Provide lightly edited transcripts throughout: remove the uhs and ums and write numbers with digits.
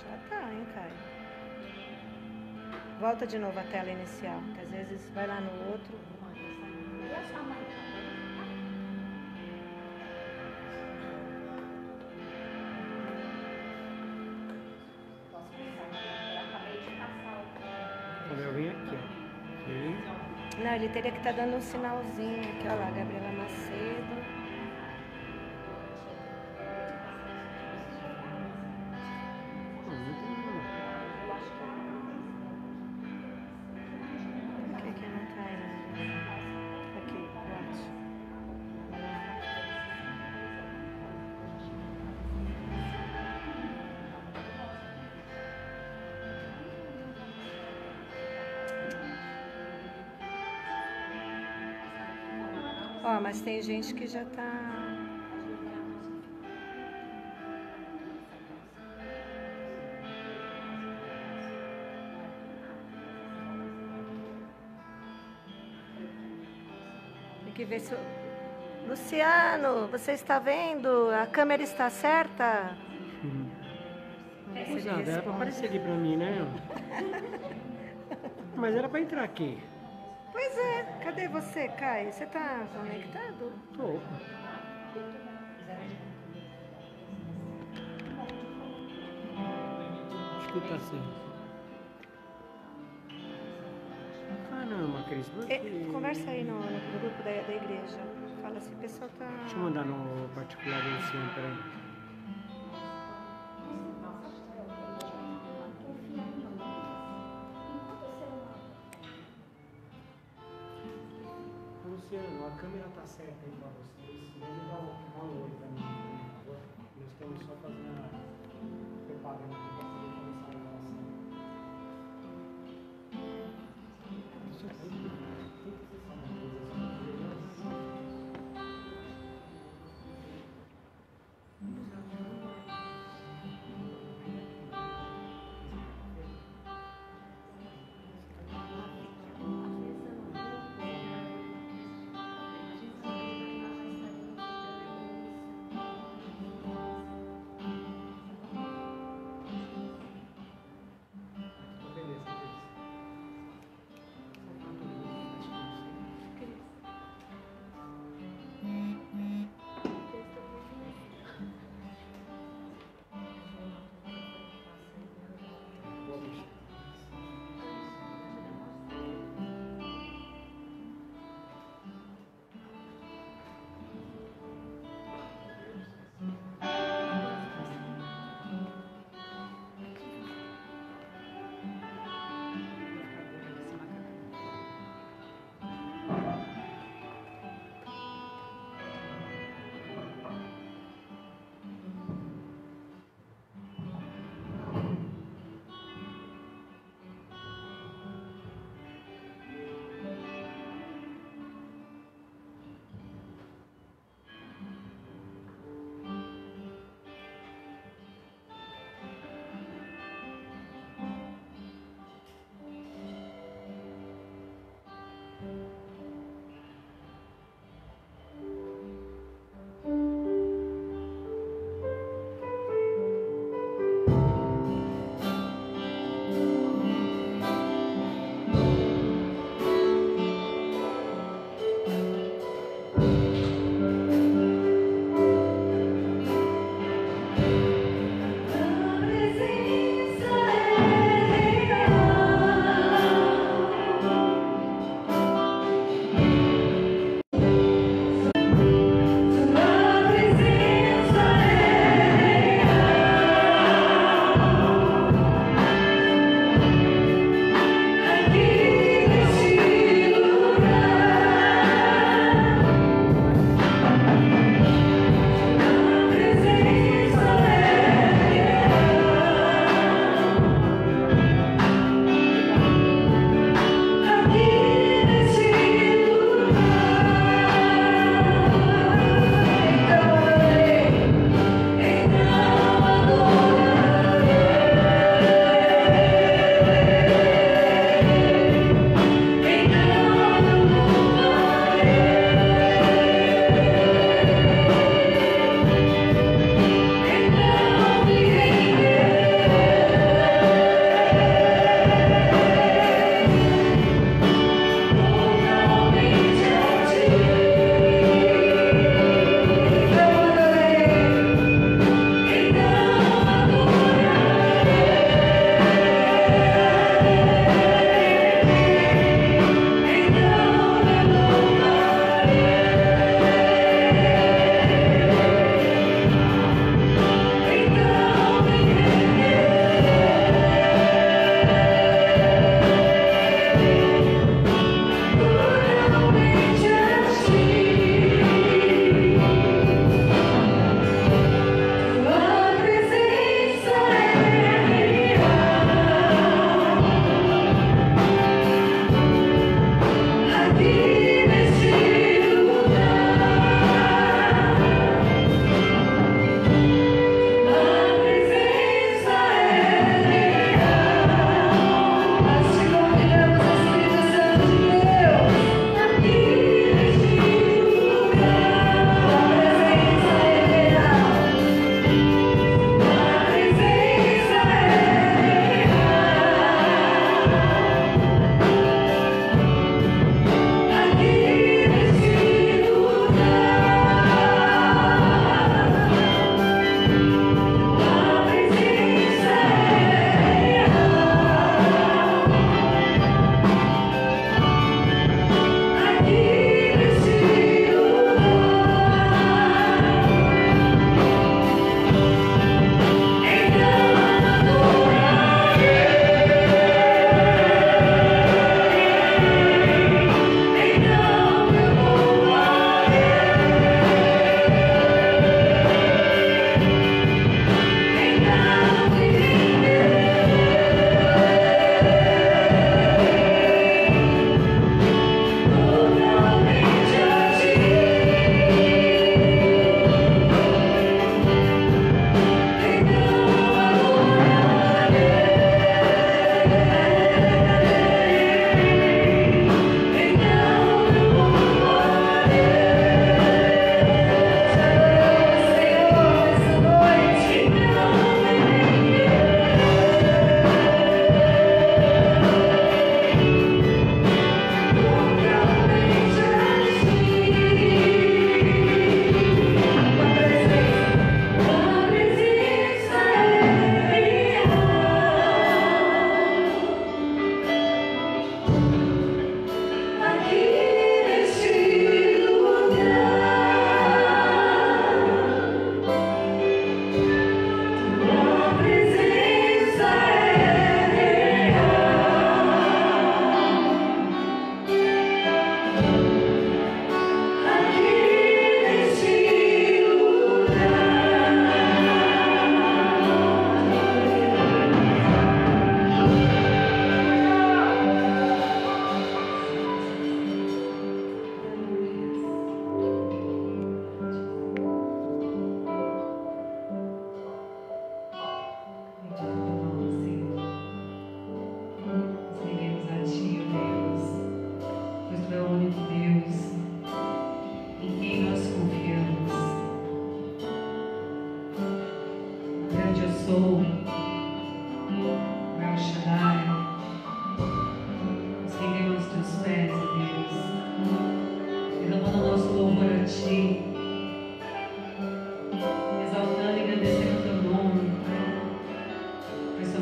Já tá, hein, Caio? Volta de novo a tela inicial, que às vezes vai lá no outro. E a sua mãe? Posso passar? Eu acabei de passar o... Eu vim aqui, ó. Aqui. Não, ele teria que estar dando um sinalzinho aqui, ó lá, Gabriela Macedo. Por que não tá indo? Aqui, ótimo. Ó, mas tem gente que já tá... Tem que ver se... Luciano, você está vendo? A câmera está certa? Pois nada, era pra aparecer aqui pra mim, né? Mas era pra entrar aqui. Pois é, cadê você, Caio? Você tá conectado? Tô. Acho que tá certo. Caramba, Cris, por quê? Conversa aí no grupo da igreja. Fala assim, o pessoal tá... Deixa eu mandar no particular do Luciano, peraí. Luciano, a câmera tá certa aí pra vocês. Ele dá um oi pra mim, por favor. Nós estamos só fazendo preparando aqui pra poder começar a gravação. Isso aqui tem que ser só uma coisa assim.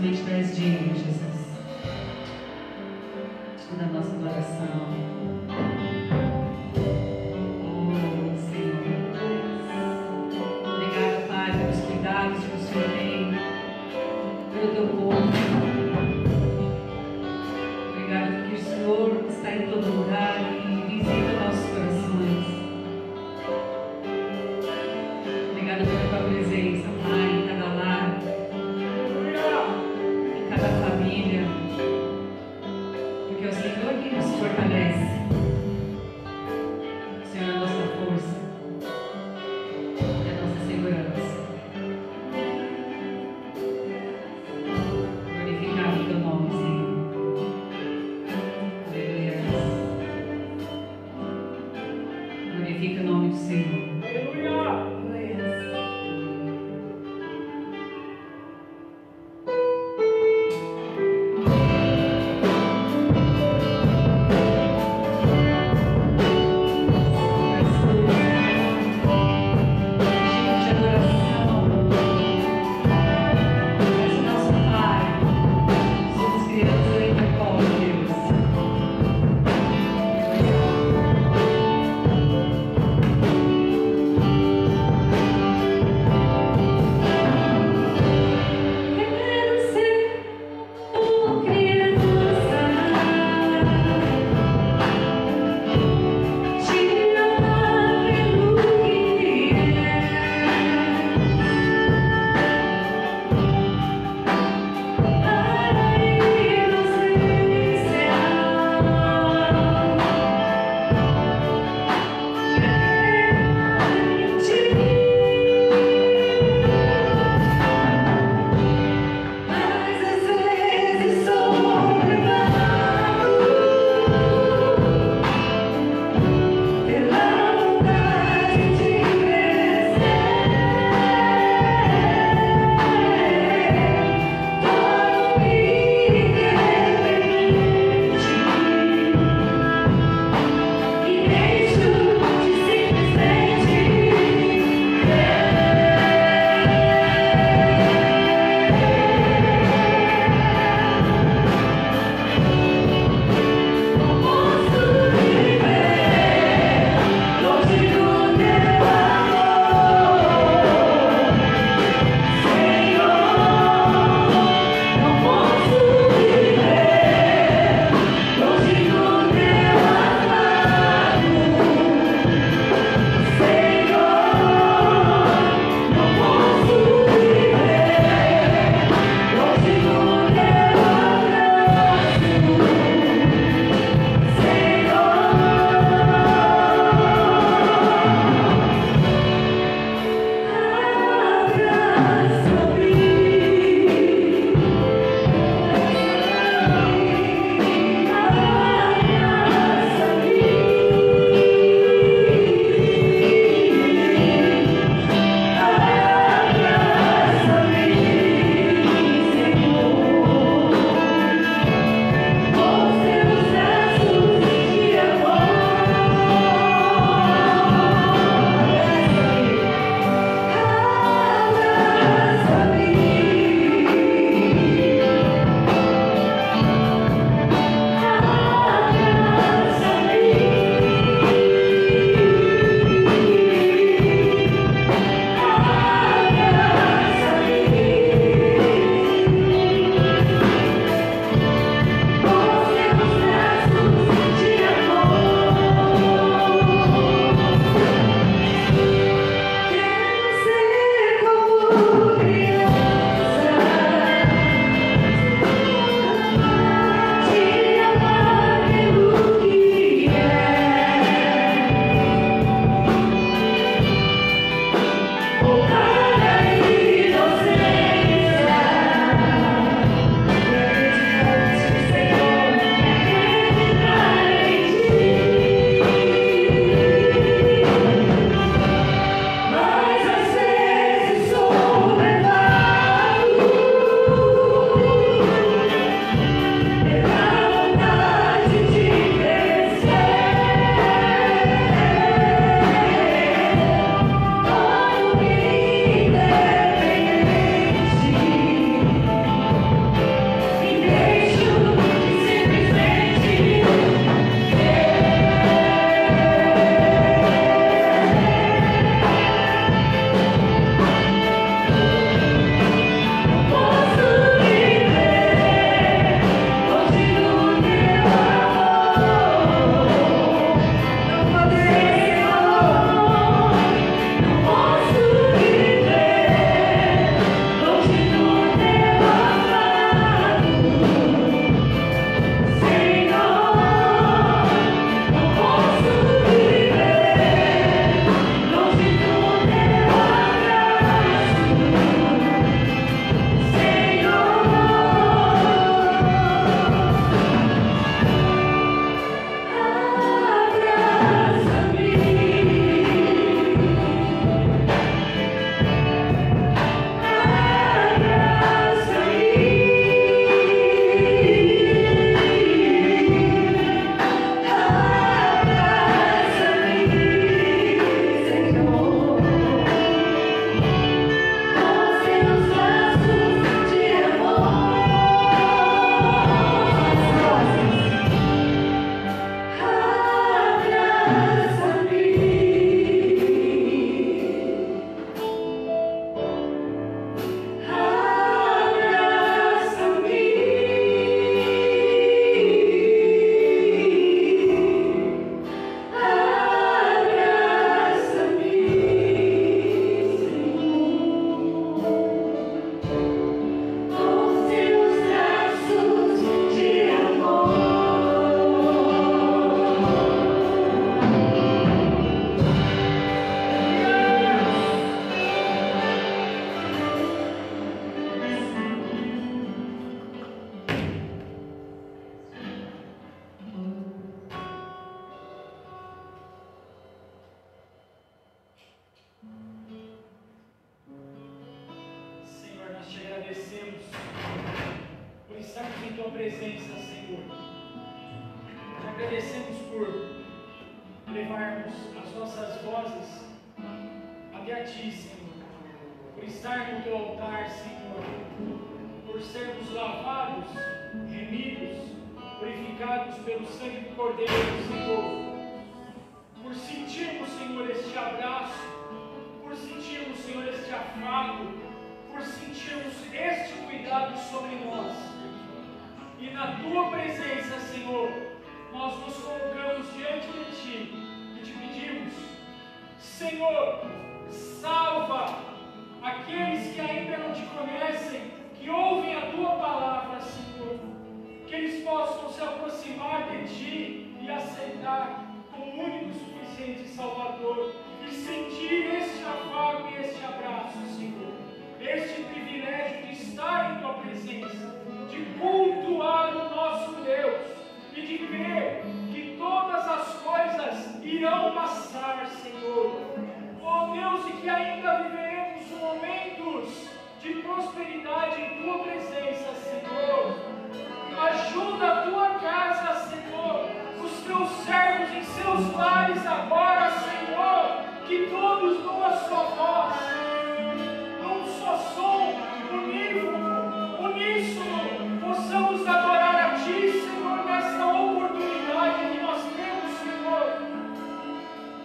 somente tu és digno, Jesus. Da nossa adoração. Oh, Senhor. Obrigada, Pai, pelos cuidados que o Senhor tem pelo teu povo. Obrigada porque o Senhor está em todo lugar e visita nossos corações. Obrigada pela tua presença, Pai, em cada lar, em cada família. Porque é o Senhor que nos fortalece. O Senhor é a nossa força, é a nossa segurança. Glorificado o teu nome, Senhor. Aleluia. Glorifica o nome do Senhor. Aleluia! agradecemos por estarmos em Tua presença, Senhor. Te agradecemos por levarmos as nossas vozes até a Ti, Senhor. Por estar no Teu altar, Senhor. Por sermos lavados, remidos, purificados pelo sangue do Cordeiro, Senhor. Por sentirmos, Senhor, este abraço. Por sentirmos, Senhor, este afago. Por sentirmos este cuidado sobre nós. E na Tua presença, Senhor, nós nos colocamos diante de Ti e te pedimos, Senhor, salva aqueles que ainda não Te conhecem, que ouvem a Tua palavra, Senhor, que eles possam se aproximar de Ti e aceitar como único, suficiente Salvador e sentir este afago e este abraço, Senhor, este privilégio de estar em Tua presença, de cultuar o nosso Deus e de crer que todas as coisas irão passar, Senhor. Oh Deus, e que ainda viveremos momentos de prosperidade em Tua presença, Senhor. Ajuda a Tua casa, Senhor, os Teus servos em seus lares agora, Senhor, que todos numa só voz, num só som, uníssono, possamos adorar a Ti, Senhor, nessa oportunidade que nós temos, Senhor,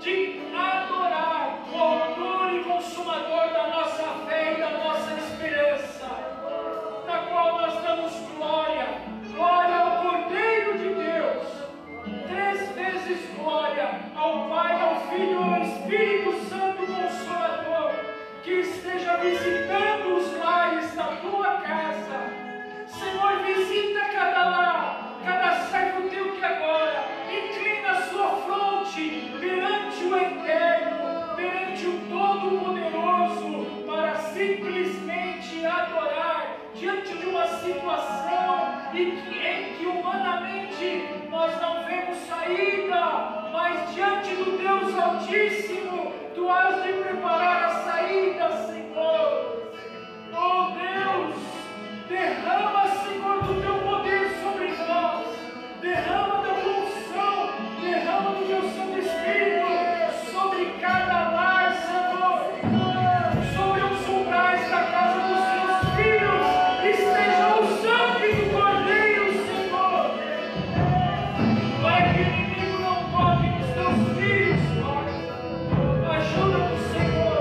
de adorar o autor e consumador da nossa fé e da nossa esperança, na qual nós damos glória, glória ao Cordeiro de Deus, 3 vezes glória ao Pai, ao Filho e ao Espírito Santo Consolador, que esteja visitando os lares da Tua casa. Senhor, visita cada lar, cada servo Teu que agora inclina a sua fronte perante o Eterno, perante o Todo-Poderoso, para simplesmente adorar diante de uma situação em que humanamente nós não vemos saída, mas diante do Deus Altíssimo, Tu has de preparar a saída, Senhor. Oh Deus, derrama, Senhor, do Teu poder sobre nós, derrama da Tua unção, derrama do Teu Santo Espírito sobre cada lar, Senhor, sobre os umbrais da casa dos Teus filhos, esteja o sangue do Cordeiro, Senhor, para que o inimigo não toque nos Teus filhos, Pai. Ajuda-nos, Senhor,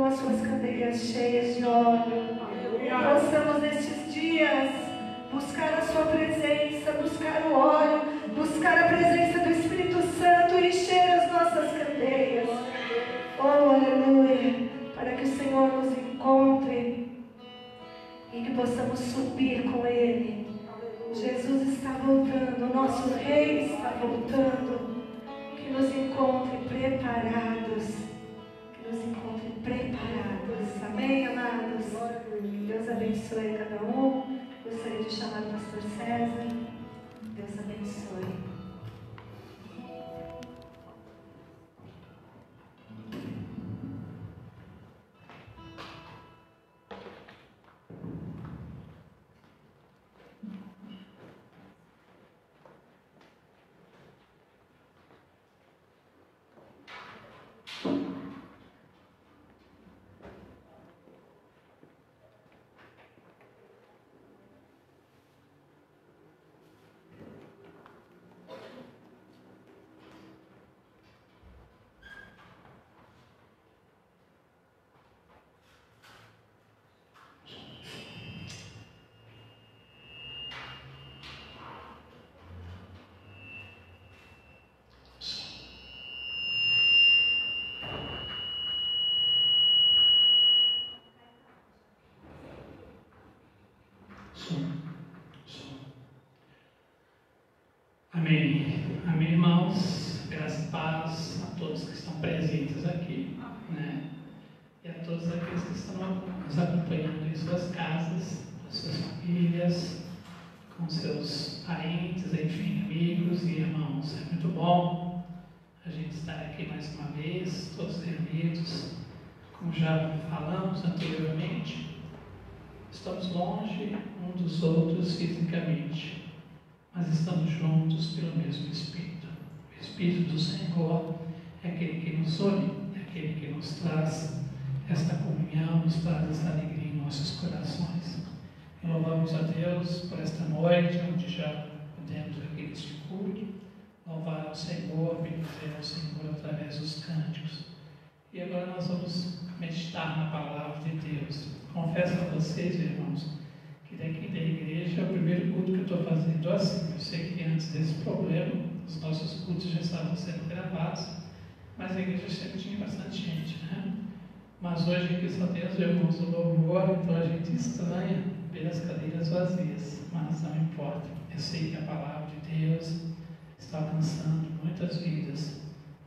com as suas candeias cheias de óleo. Que possamos nestes dias buscar a sua presença, buscar o óleo, buscar a presença do Espírito Santo e encher as nossas candeias. Oh, aleluia! Para que o Senhor nos encontre e que possamos subir com Ele. Jesus está voltando, o nosso Rei está voltando. Que nos encontre preparados. Que nos encontre preparados. Amém, amados? Deus abençoe cada um. Gostaria de chamar o pastor César. Deus abençoe. Amém. Amém, irmãos. Graças e paz a todos que estão presentes aqui, né? E a todos aqueles que estão nos acompanhando em suas casas, com suas famílias, com seus parentes, enfim, amigos e irmãos. É muito bom a gente estar aqui mais uma vez, todos reunidos. Como já falamos anteriormente, estamos longe um dos outros fisicamente, mas estamos juntos pelo mesmo Espírito. O Espírito do Senhor é aquele que nos une, é aquele que nos traz esta comunhão, nos traz essa alegria em nossos corações. E louvamos a Deus por esta noite, onde já podemos aqui neste culto louvar ao Senhor, bendizer ao Senhor através dos cânticos. E agora nós vamos meditar na palavra de Deus. Confesso a vocês, irmãos, que daqui da igreja é o primeiro culto que eu estou fazendo assim. Eu sei que antes desse problema, os nossos cultos já estavam sendo gravados, mas a igreja sempre tinha bastante gente, né? Mas hoje aqui só tem os irmãos do louvor, então a gente estranha ver as cadeiras vazias, mas não importa. Eu sei que a palavra de Deus está alcançando muitas vidas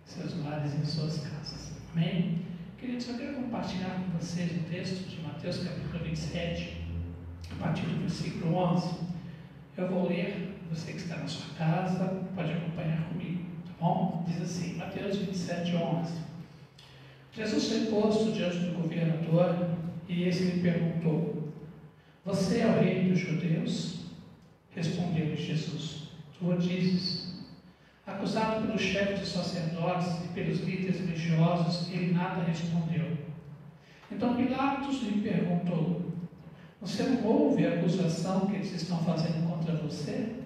em seus lares e em suas casas. Amém? Queridos, eu quero compartilhar com vocês o texto de Mateus capítulo 27, a partir do versículo 11. Eu vou ler, você que está na sua casa pode acompanhar comigo, tá bom? Diz assim, Mateus 27, 11. Jesus foi posto diante do governador e esse lhe perguntou: você é o rei dos judeus? Respondeu-lhe Jesus: tu o dizes. Acusado pelos chefes dos sacerdotes e pelos líderes religiosos, ele nada respondeu. Então Pilatos lhe perguntou: você não ouve a acusação que eles estão fazendo contra você?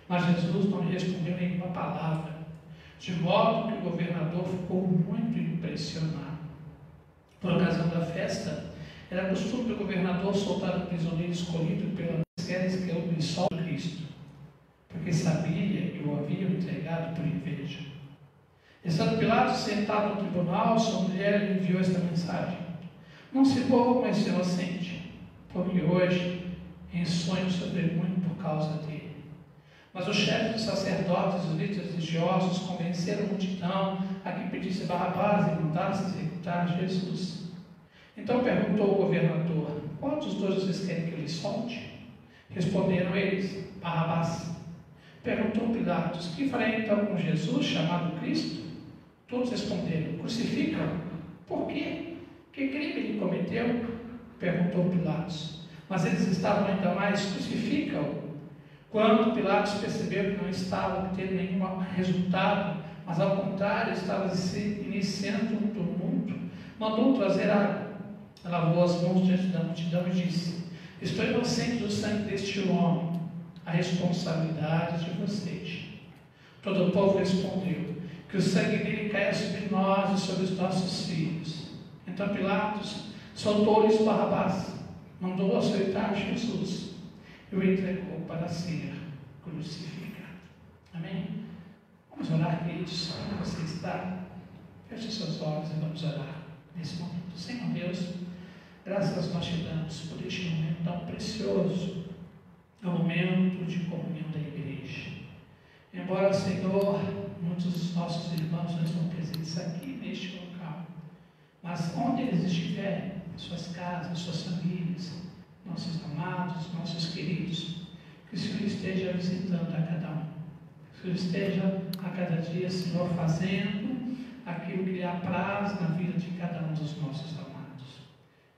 Mas Jesus não lhe respondeu nenhuma palavra, de modo que o governador ficou muito impressionado. Por ocasião da festa, era costume do governador soltar o prisioneiro escolhido pelas queres que eu lhe solte Cristo, porque sabia que o haviam entregado por inveja. Estando Pilatos sentado no tribunal, sua mulher lhe enviou esta mensagem: não se põe mais inocente, porque hoje em sonho sofri muito por causa dele. Mas os chefes dos sacerdotes e os líderes religiosos convenceram a multidão a que pedisse Barrabás e mandasse executar Jesus. Então perguntou o governador: qual dos dois vocês querem que eu lhe solte? Responderam eles: Barrabás. Perguntou Pilatos: que farei então com Jesus, chamado Cristo? Todos responderam: crucificam. Por quê? Que crime ele cometeu? Perguntou Pilatos. Mas eles estavam ainda mais: crucificam. Quando Pilatos percebeu que não estava tendo nenhum resultado, mas ao contrário estava se iniciando um tumulto, mandou trazer água. Lavou as mãos diante da multidão e disse: estou inocente do sangue deste homem, a responsabilidade de vocês. Todo o povo respondeu: que o sangue dele caia sobre nós e sobre os nossos filhos. Então Pilatos soltou-lhes Barrabás, mandou açoitar Jesus e o entregou para ser crucificado. Amém? Vamos orar, queridos. Onde você está? Feche seus olhos e vamos orar nesse momento. Senhor Deus, graças nós te damos por este momento tão precioso, o momento de comunhão da igreja. Embora, Senhor, muitos dos nossos irmãos não estão presentes aqui neste local, mas onde eles estiverem, suas casas, suas famílias, nossos amados, nossos queridos, que o Senhor esteja visitando a cada um. Que o Senhor esteja a cada dia, Senhor, fazendo aquilo que lhe apraz na vida de cada um dos nossos amados.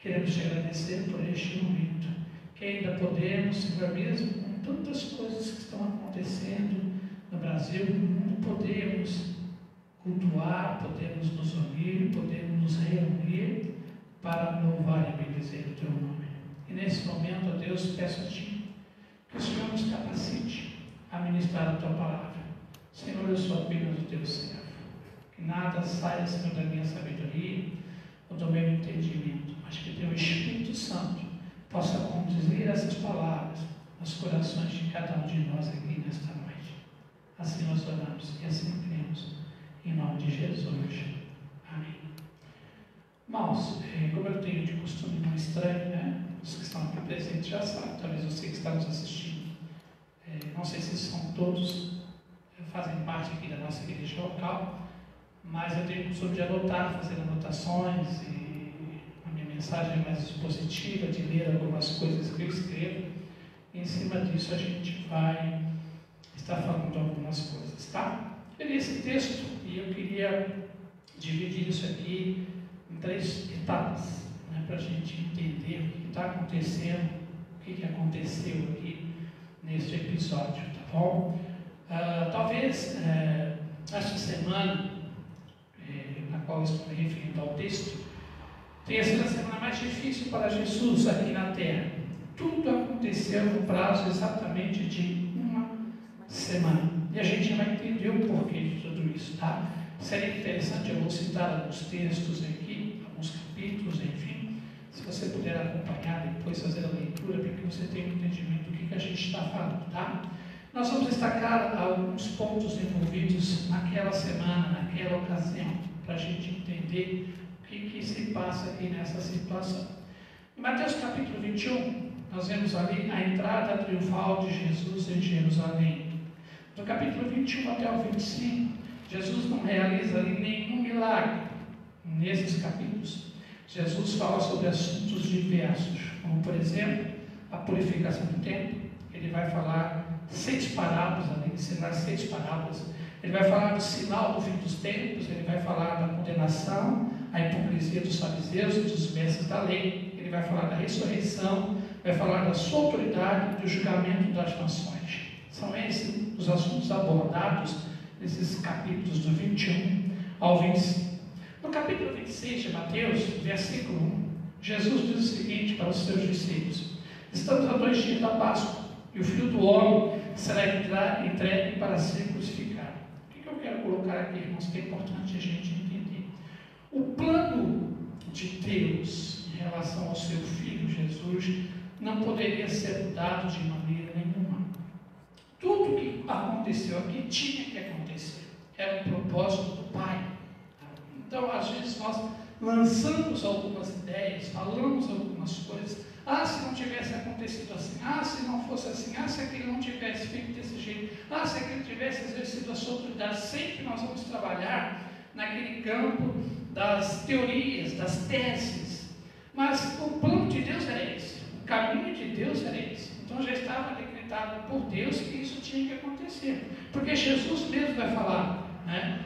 Queremos te agradecer por este momento, que ainda podemos, Senhor, mesmo com tantas coisas que estão acontecendo no Brasil, no mundo, podemos cultuar, podemos nos unir, podemos nos reunir para louvar e bendizer o teu nome. E nesse momento, ó Deus, peço a ti que o Senhor nos capacite a ministrar a tua palavra. Senhor, eu sou apenas o teu servo. Que nada saia, Senhor, da minha sabedoria ou do meu entendimento, mas que teu Espírito Santo possa conduzir essas palavras aos corações de cada um de nós aqui nesta noite. Assim nós oramos e assim cremos. Em nome de Jesus. Amém. Irmãos, como eu tenho de costume não estranho, né? Os que estão aqui presentes já sabem, talvez você que está nos assistindo. Não sei se são todos, fazem parte aqui da nossa igreja local, mas eu tenho o costume de anotar, fazer anotações, e a minha mensagem é mais expositiva, de ler algumas coisas que eu escrevo, e em cima disso a gente vai estar falando algumas coisas, tá? Eu li esse texto e eu queria dividir isso aqui em 3 etapas, né, para a gente entender o que está acontecendo, o que aconteceu aqui neste episódio, tá bom? Talvez esta semana, na qual eu estou me referindo ao texto, tenha sido a semana mais difícil para Jesus aqui na Terra. Tudo aconteceu no prazo exatamente de uma semana. E a gente vai entender o porquê de tudo isso, tá? Seria interessante, eu vou citar alguns textos aqui, alguns capítulos, enfim. Se você puder acompanhar depois, fazer a leitura, para que você tenha um entendimento do que a gente está falando, tá? Nós vamos destacar alguns pontos envolvidos naquela semana, naquela ocasião, para a gente entender o que se passa aqui nessa situação. Em Mateus capítulo 21, nós vemos ali a entrada triunfal de Jesus em Jerusalém. Do capítulo 21 até o 25, Jesus não realiza ali nenhum milagre. Nesses capítulos, Jesus fala sobre assuntos diversos, como por exemplo, a purificação do templo. Ele vai falar 6 parábolas, ali, ensinar 6 parábolas. Ele vai falar do sinal do fim dos tempos, ele vai falar da condenação, a hipocrisia dos fariseus e dos mestres da lei. Ele vai falar da ressurreição, vai falar da sua autoridade e do julgamento das nações. São esses os assuntos abordados nesses capítulos do 21 ao 25. No capítulo 26 de Mateus, versículo 1, Jesus diz o seguinte para os seus discípulos: estamos a 2 dias da Páscoa, e o Filho do Homem será entregue para ser crucificado. O que eu quero colocar aqui, irmãos, que é importante a gente entender? O plano de Deus em relação ao seu Filho Jesus não poderia ser mudado de maneira nenhuma. Tudo que aconteceu aqui tinha que acontecer. Era um propósito do Pai. Então, às vezes, nós lançamos algumas ideias, falamos algumas coisas. Se não tivesse acontecido assim. Se não fosse assim. Se aquele não tivesse feito desse jeito. Se aquele tivesse exercido a sua autoridade. Sempre nós vamos trabalhar naquele campo das teorias, das teses. Mas o plano de Deus era esse. O caminho de Deus era esse. Então, já estava decretado por Deus que isso tinha que acontecer. Porque Jesus mesmo vai falar, né?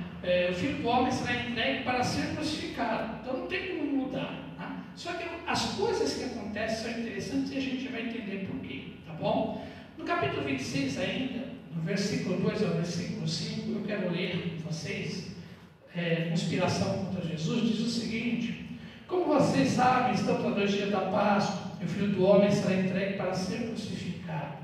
O Filho do Homem será entregue para ser crucificado. Então não tem como mudar, tá? Só que as coisas que acontecem são interessantes e a gente vai entender por quê, tá bom? No capítulo 26 ainda, no versículo 2 ao versículo 5, eu quero ler com vocês conspiração contra Jesus. Diz o seguinte: como vocês sabem, estamos a 2 dias da Páscoa, e o Filho do Homem será entregue para ser crucificado.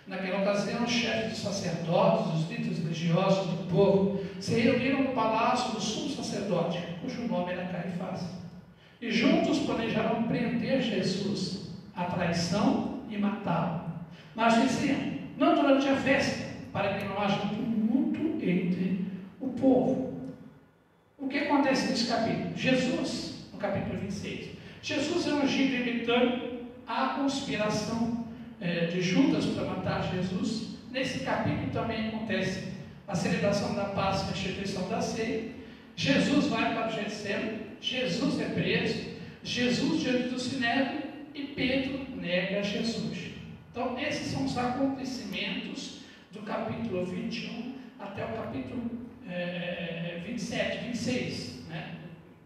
Naquela ocasião, os chefes dos sacerdotes, os líderes religiosos do povo, se reuniram no palácio do sumo sacerdote, cujo nome era Caifás. E e juntos planejaram prender Jesus, a traição e matá-lo. Mas diziam, não durante a festa, para que não haja tumulto entre o povo. O que acontece nesse capítulo? Jesus, no capítulo 26, Jesus é ungido imitando a conspiração de Judas para matar Jesus. Nesse capítulo também acontece a celebração da Páscoa, a instituição da ceia. Jesus vai para o Getsemane, Jesus é preso, Jesus diante do Sinédrio e Pedro nega Jesus. Então, esses são os acontecimentos do capítulo 21 até o capítulo 27, 26. Né?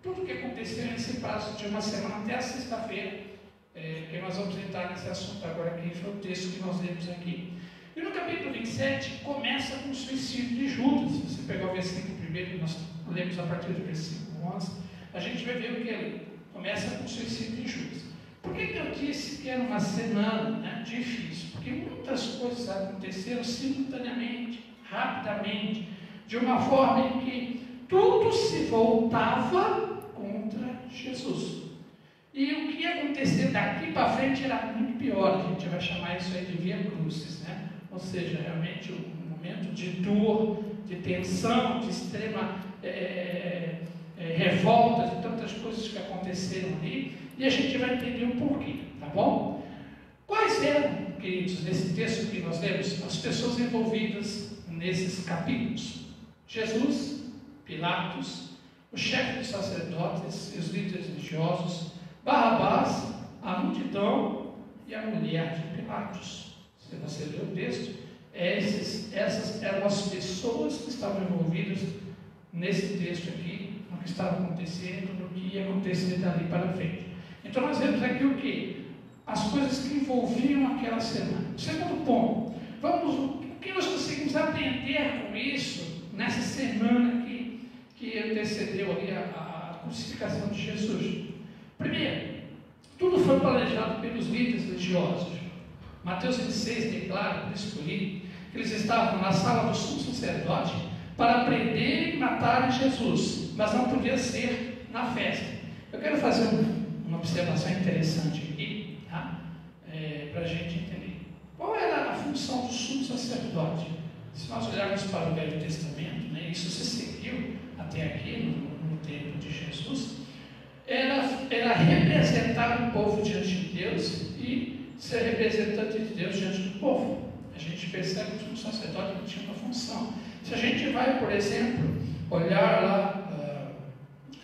Tudo que aconteceu nesse prazo de uma semana até a sexta-feira, que nós vamos entrar nesse assunto agora, que foi o texto que nós lemos aqui. E no capítulo 27 começa com o suicídio de Judas. Se você pegar o versículo primeiro, que nós lemos a partir do versículo 11, a gente vai ver o que ele começa com o suicídio de Judas. Por que eu disse que era uma semana difícil? Porque muitas coisas aconteceram simultaneamente, rapidamente, de uma forma em que tudo se voltava contra Jesus. E o que ia acontecer daqui para frente era muito pior. A gente vai chamar isso aí de via crucis, né? Ou seja, realmente um momento de dor, de tensão, de extrema revolta, de tantas coisas que aconteceram ali, e a gente vai entender o porquê, tá bom? Quais eram, queridos, nesse texto que nós lemos, as pessoas envolvidas nesses capítulos? Jesus, Pilatos, o chefe dos sacerdotes e os líderes religiosos, Barrabás, a multidão e a mulher de Pilatos. Se você ler o texto, essas eram as pessoas que estavam envolvidas nesse texto aqui, no que estava acontecendo, no que ia acontecer dali para frente. Então nós vemos aqui o que? As coisas que envolviam aquela semana. Segundo ponto, o que nós conseguimos aprender com isso nessa semana que antecedeu ali a crucificação de Jesus? Primeiro, tudo foi planejado pelos líderes religiosos. Mateus 26 declara, por isso que eu li, que eles estavam na sala do sumo sacerdote para prender e matar Jesus, mas não podia ser na festa. Eu quero fazer uma observação interessante aqui, tá? Para a gente entender. Qual era a função do sumo sacerdote? Se nós olharmos para o Velho Testamento, né, isso se seguiu até aqui, no tempo de Jesus, era representar o povo diante de Deus e ser representante de Deus diante do povo. A gente percebe que o sacerdote tinha uma função. Se a gente vai, por exemplo, olhar lá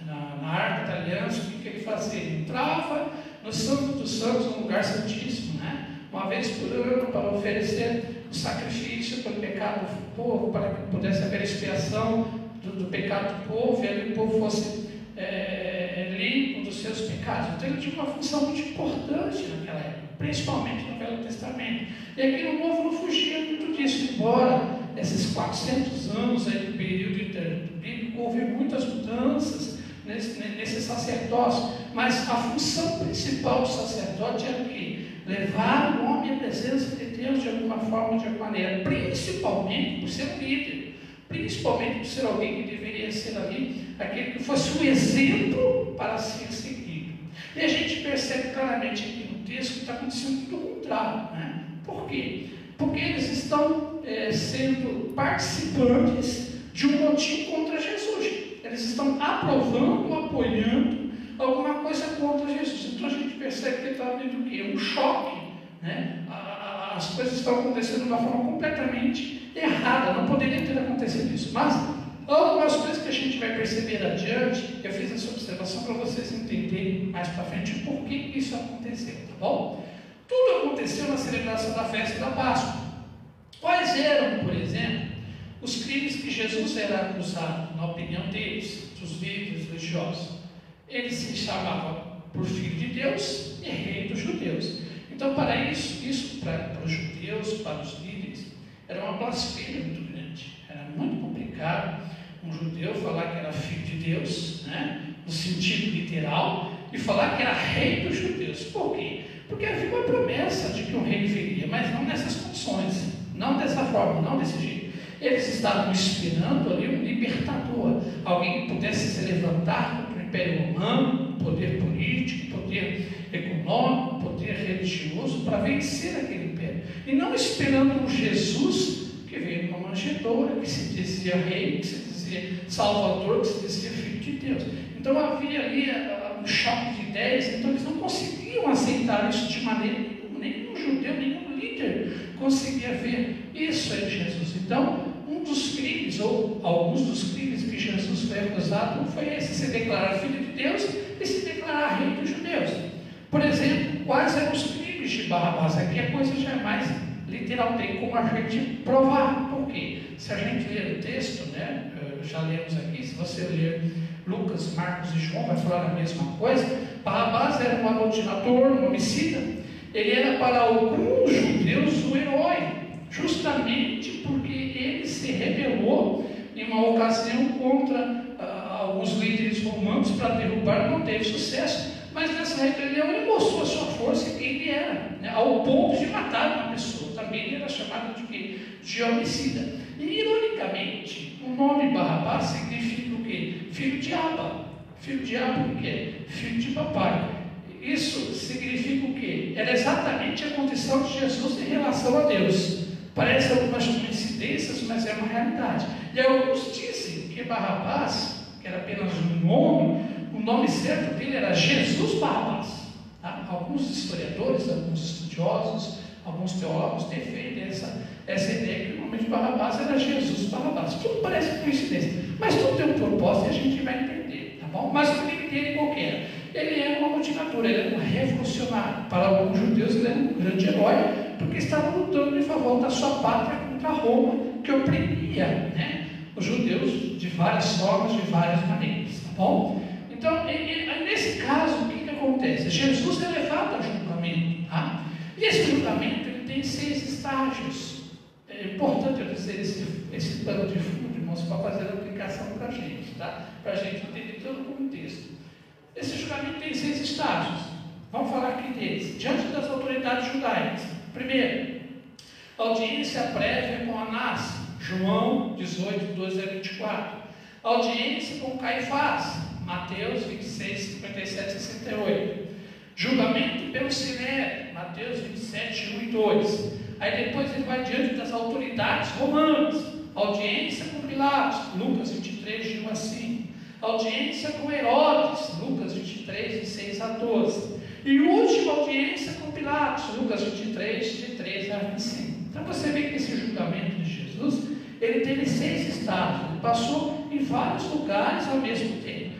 na Arca da Aliança, o que ele fazia? Ele entrava no Santo dos Santos, um lugar santíssimo, né? Uma vez por ano, para oferecer o sacrifício pelo pecado do povo, para que pudesse haver expiação do pecado do povo, e ali o povo fosse limpo dos seus pecados. Então ele tinha uma função muito importante naquela época, principalmente no Velho Testamento. E aqui no Novo não fugia muito disso, embora esses 400 anos aí do período bíblico houve muitas mudanças nesse sacerdócio, mas a função principal do sacerdote era o quê? Levar o homem à presença de Deus de alguma forma, de alguma maneira, principalmente por ser um líder, principalmente por ser alguém que deveria ser ali aquele que fosse um exemplo para ser seguido. E a gente percebe claramente aqui no texto que está acontecendo tudo o contrário, né? Por quê? Porque eles estão sendo participantes de um motim contra Jesus. Eles estão aprovando, apoiando alguma coisa contra Jesus. Então a gente percebe que está havendo o quê? Um choque, né? As coisas estão acontecendo de uma forma completamente errada. Não poderia ter acontecido isso. Mas algumas coisas que a gente vai perceber adiante, eu fiz essa observação para vocês entenderem mais para frente o porquê isso aconteceu, tá bom? Tudo aconteceu na celebração da festa da Páscoa. Quais eram, por exemplo, os crimes que Jesus era acusado, na opinião deles, dos líderes religiosos? Ele se chamava por Filho de Deus e Rei dos Judeus. Então, para isso para os judeus, para os líderes, era uma blasfêmia muito grande. Era muito complicado um judeu falar que era filho de Deus, né, no sentido literal, e falar que era rei dos judeus. Por quê? Porque havia uma promessa de que um rei viria, mas não nessas condições, não dessa forma, não desse jeito. Eles estavam esperando ali um libertador, alguém que pudesse se levantar contra o Império Romano, um poder político, vencer aquele império. E não esperando um Jesus que veio numa manjedoura, que se dizia rei, que se dizia salvador, que se dizia filho de Deus. Então havia ali um choque de ideias, então eles não conseguiam aceitar isso de maneira nenhuma, nenhum judeu, nenhum líder conseguia ver isso em Jesus. Então, um dos crimes, ou alguns dos crimes que Jesus foi acusado, foi esse: se declarar filho de Deus e se declarar rei dos judeus. Por exemplo, quais eram os crimes de Barrabás? Aqui a coisa já é mais literal, tem como a gente provar. Por quê? Se a gente ler o texto, né, já lemos aqui, se você ler Lucas, Marcos e João, vai falar a mesma coisa. Barrabás era um aglutinador, um homicida. Ele era para alguns judeus o herói, justamente porque ele se rebelou em uma ocasião contra alguns líderes romanos para derrubar, não teve sucesso, mas nessa rebelião ele mostrou a sua força e quem ele era, né, ao ponto de matar uma pessoa. Também ele era chamado de homicida. E ironicamente, o nome Barrabás significa o quê? Filho de Abba. Filho de Abba o quê? Filho de papai. Isso significa o quê? Era exatamente a condição de Jesus em relação a Deus. Parece algumas coincidências, mas é uma realidade. E alguns dizem que Barrabás, que era apenas um nome, o nome certo dele era Jesus Barrabás. Tá? Alguns historiadores, alguns estudiosos, alguns teólogos defendem essa ideia que o nome de Barrabás era Jesus Barrabás. Tudo parece coincidência, mas tudo tem um propósito e a gente vai entender, tá bom? Mas o crime dele qual que era? Ele era uma aglutinadora, ele era um revolucionário. Para alguns judeus ele era um grande herói, porque estava lutando em favor da sua pátria contra Roma, que oprimia, né, os judeus de várias formas, de várias maneiras, tá bom? Então, nesse caso, o que acontece? Jesus é levado a julgamento, tá? E esse julgamento ele tem 6 estágios. É importante eu dizer esse plano de fundo, irmãos, para fazer a aplicação para a gente, tá? Para a gente entender todo o contexto. Esse julgamento tem 6 estágios. Vamos falar aqui deles. Diante das autoridades judaicas. Primeiro, audiência prévia com Anás, João 18, 12 a 24. Audiência com Caifás, Mateus 26, 57 e 68. Julgamento pelo Sinédrio, Mateus 27, 1 e 2. Aí depois ele vai diante das autoridades romanas. Audiência com Pilatos, Lucas 23, de 1 a 5. Audiência com Herodes, Lucas 23, de 6 a 12. E última audiência com Pilatos, Lucas 23, de 13 a 25. Então você vê que esse julgamento de Jesus, ele teve 6 estágios, ele passou em vários lugares ao mesmo tempo.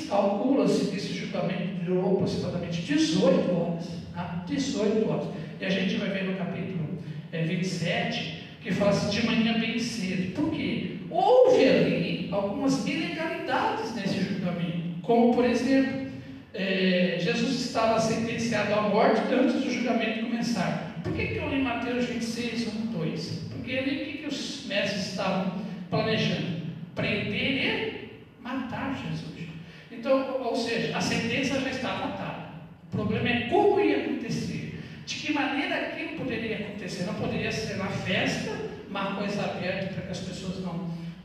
Calcula-se que esse julgamento durou aproximadamente 18 horas. Tá? 18 horas. E a gente vai ver no capítulo 27, que fala assim, de manhã bem cedo. Por quê? Houve ali algumas ilegalidades nesse julgamento. Como, por exemplo, Jesus estava sentenciado à morte antes do julgamento começar. Por que eu li Mateus 26, 1 e 2? Porque ali o que os mestres estavam planejando? Prender e matar Jesus. Então, ou seja, a sentença já estava datada. O problema é como ia acontecer. De que maneira aquilo poderia acontecer? Não poderia ser na festa, uma coisa aberta para que as pessoas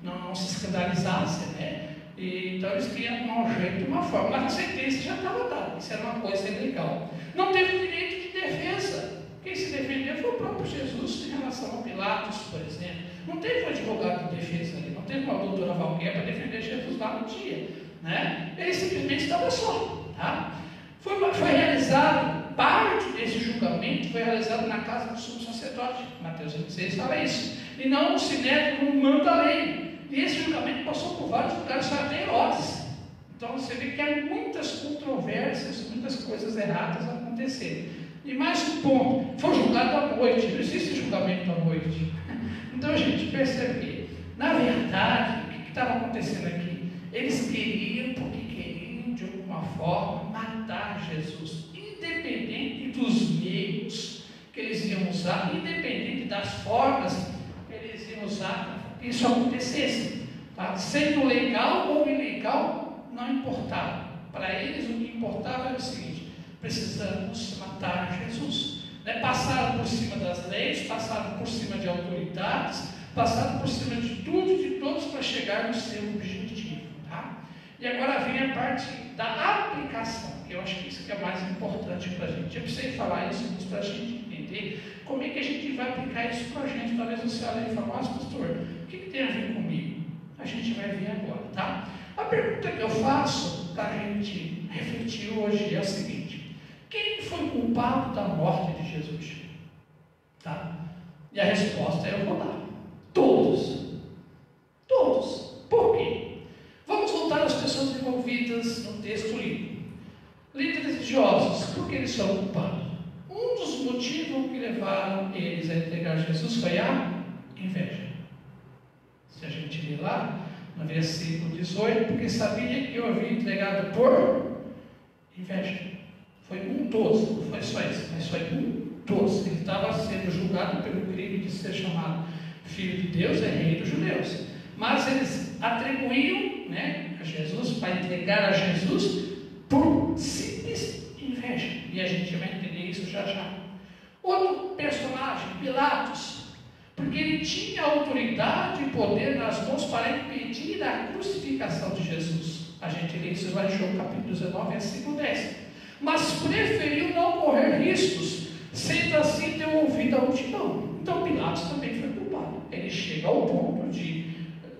não se escandalizassem, né? Então eles queriam arrumar um jeito, uma forma, mas a sentença já estava dada. Isso era uma coisa ilegal. Não teve direito de defesa. Quem se defendeu foi o próprio Jesus em relação a Pilatos, por exemplo. Não teve um advogado de defesa ali, não teve uma doutora Valquer para defender Jesus lá no dia, né? Ele simplesmente estava só, tá? Foi realizado, parte desse julgamento foi realizado na casa do sumo sacerdote. Mateus 26 fala isso. E não no Sinédrio como manda a lei. E esse julgamento passou por vários lugares, só até Herodes. Então você vê que há muitas controvérsias, muitas coisas erradas acontecendo. E mais um ponto, foi julgado à noite, não existe julgamento à noite. Então a gente percebe que, na verdade, o que estava acontecendo aqui? Eles queriam, porque queriam de alguma forma, matar Jesus, independente dos meios que eles iam usar, independente das formas que eles iam usar para que isso acontecesse. Tá? Sendo legal ou ilegal, não importava. Para eles o que importava era o seguinte: precisamos matar Jesus. Né? Passaram por cima das leis, passaram por cima de autoridades, passaram por cima de tudo e de todos para chegar no seu objetivo. Tá? E agora vem a parte da aplicação, que eu acho que isso que é mais importante. importante para a gente. Eu precisei falar isso para a gente entender como é que a gente vai aplicar isso para a gente. Talvez você olhe e fale, mas pastor, o que tem a ver comigo? A gente vai ver agora, tá? A pergunta que eu faço para a gente refletir hoje é a seguinte: quem foi culpado da morte de Jesus? Tá? E a resposta eu vou dar: todos. Todos. Por quê? Vamos voltar às pessoas envolvidas no texto lido. Líderes religiosos, por que eles são culpados? Um dos motivos que levaram eles a entregar Jesus foi a inveja. Se a gente ler lá no versículo 18, porque sabia que eu havia entregado por inveja. Foi um dos, não foi só isso, mas foi um dos. Ele estava sendo julgado pelo crime de ser chamado Filho de Deus, é Rei dos Judeus. Mas eles atribuíam, né, a Jesus, para entregar a Jesus, por simples inveja. E a gente vai entender isso já já. Outro personagem, Pilatos, porque ele tinha autoridade e poder nas mãos para impedir a crucificação de Jesus. A gente lê isso lá em João capítulo 19, versículo 10. Mas preferiu não correr riscos, sendo assim deu ouvido à multidão. Então Pilatos também foi culpado. Ele chega ao ponto de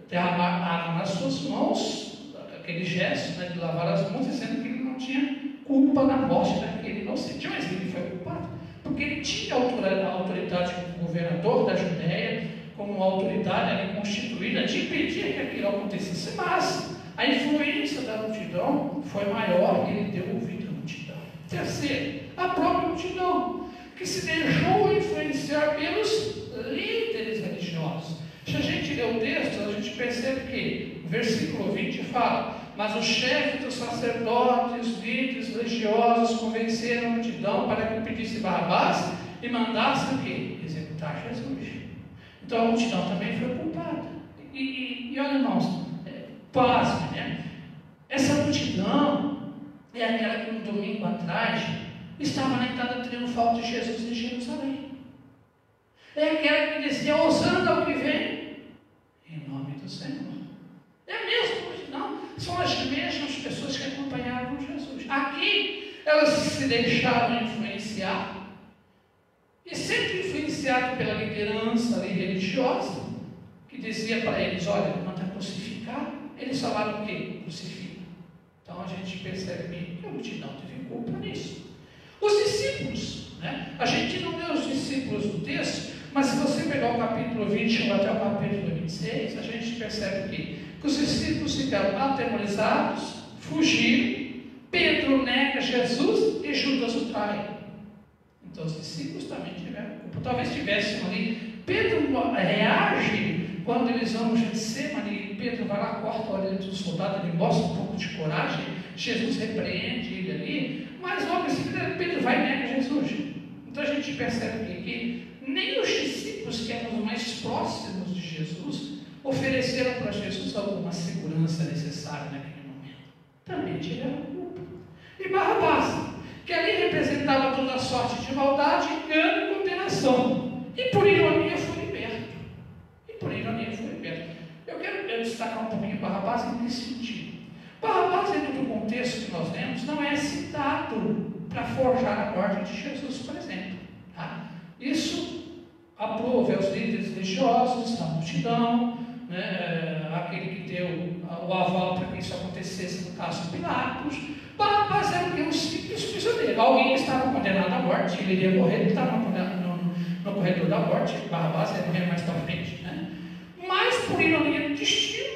derramar água nas suas mãos, aquele gesto, né, de lavar as mãos, dizendo que ele não tinha culpa na morte daquele inocente. Mas ele foi culpado, porque ele tinha a autoridade como governador da Judéia, como autoridade ali constituída de impedir que aquilo acontecesse. Mas a influência da multidão foi maior e ele deu ouvido à multidão. Terceiro, a própria multidão, que se deixou influenciar pelos líderes religiosos. Se a gente lê o texto, a gente percebe que o versículo 20 fala: mas o chefe dos sacerdotes, líderes religiosos, convenceram a multidão para que pedisse Barrabás e mandasse o quê? Executar Jesus. Então a multidão também foi culpada. E olha, irmãos, pasme, né? Essa multidão é aquela que um domingo atrás estava na entrada triunfal de Jesus em Jerusalém. É aquela que dizia: Hosana ao que vem, em nome do Senhor. É a mesma multidão, são as mesmas pessoas que acompanhavam Jesus. Aqui, elas se deixaram influenciar, e sempre influenciado pela liderança ali religiosa, que dizia para eles: olha, manda crucificar. Eles falaram o quê? Crucifica. Então a gente percebe que a multidão teve culpa nisso. Os discípulos, né? A gente não lê os discípulos do texto, mas se você pegar o capítulo 21 até o capítulo 26, a gente percebe que os discípulos ficaram atemorizados, fugiram, Pedro nega Jesus e Judas o trai. Então os discípulos também tiveram culpa. Talvez tivessem ali. Pedro reage quando eles vão no Getsemane, Pedro vai lá, corta a orelha do soldado, ele mostra um pouco de coragem, Jesus repreende ele ali, mas logo em seguida Pedro vai e nega Jesus. Então a gente percebe que nem os discípulos que eram os mais próximos de Jesus ofereceram para Jesus alguma segurança necessária naquele momento. Também tiveram culpa. E Barrabás, que ali representava toda a sorte de maldade, engano e condenação. E por ironia foi liberto. Eu quero destacar um pouquinho Barrabás nesse sentido. Barrabás, dentro do contexto que nós lemos, não é citado para forjar a morte de Jesus, por exemplo. Tá? Isso aprove aos líderes religiosos, à multidão, né, aquele que deu o aval para que isso acontecesse, no caso de Pilatos. Barrabás era um simples prisioneiro. Alguém estava condenado à morte, ele iria morrer, ele estava no corredor da morte. Barrabás ia morrer mais para frente, né? Mas, por ironia do destino,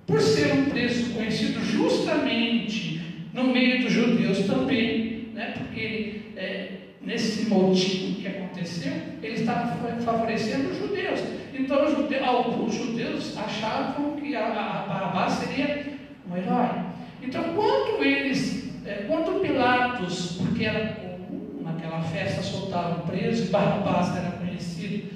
por ser um preso conhecido justamente no meio dos judeus também, né? Porque nesse motim que aconteceu, ele estava favorecendo os judeus. Então, alguns judeus achavam que Barrabás seria um herói. Então, quando Pilatos, porque era comum naquela festa soltar um preso, e Barrabás era conhecido,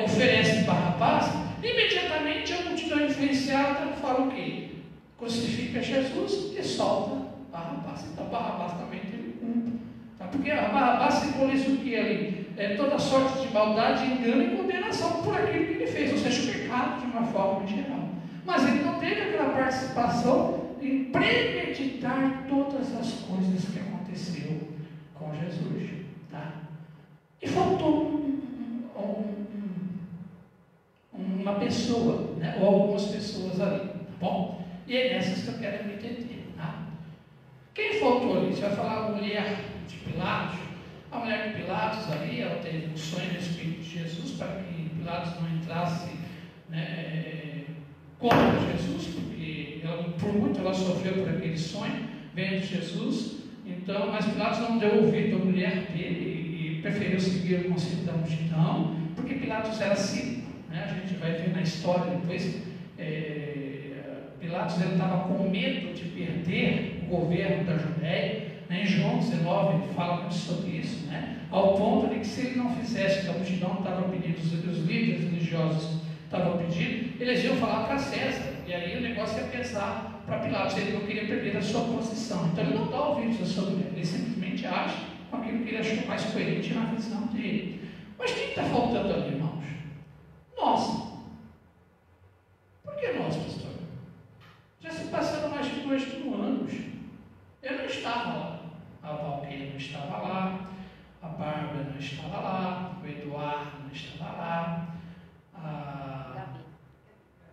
oferece Barrabás, imediatamente a multidão influenciada fala o quê? Crucifica Jesus e solta Barrabás. Então Barrabás também teve culpa. Tá? Porque Barrabás simboliza o que ali? Toda sorte de maldade, engano e condenação por aquilo que ele fez, ou seja, o pecado de uma forma geral. Mas ele não teve aquela participação em premeditar todas as coisas que aconteceu com Jesus. Tá? E faltou uma pessoa, né? Ou algumas pessoas ali. Tá bom? E é nessas que eu quero me deter. Tá? Quem faltou ali? Você vai falar a mulher de Pilatos? A mulher de Pilatos ali, ela teve um sonho no Espírito de Jesus para que Pilatos não entrasse, né, contra Jesus, porque ela, por muito ela sofreu por aquele sonho, vendo Jesus. Então, mas Pilatos não deu ouvido à mulher dele e preferiu seguir o conselho da multidão, porque Pilatos era cínico, né? A gente vai ver na história depois. Pilatos estava com medo de perder o governo da Judéia. Em João 19 ele fala muito sobre isso, né? Ao ponto de que se ele não fizesse, que a multidão estava pedindo, os líderes religiosos estavam pedindo, eles iam falar para César, e aí o negócio ia pesar para Pilatos, ele não queria perder a sua posição. Então ele não dá ouvidos à sua mulher, ele simplesmente age com aquilo que ele achou mais coerente na visão dele. Mas quem está faltando ali, irmãos? Nós. Por que nós, pastor? Já se passaram mais de 2.000 anos. Eu não estava lá. A Valqueira não estava lá. A Bárbara não estava lá. O Eduardo não estava lá. A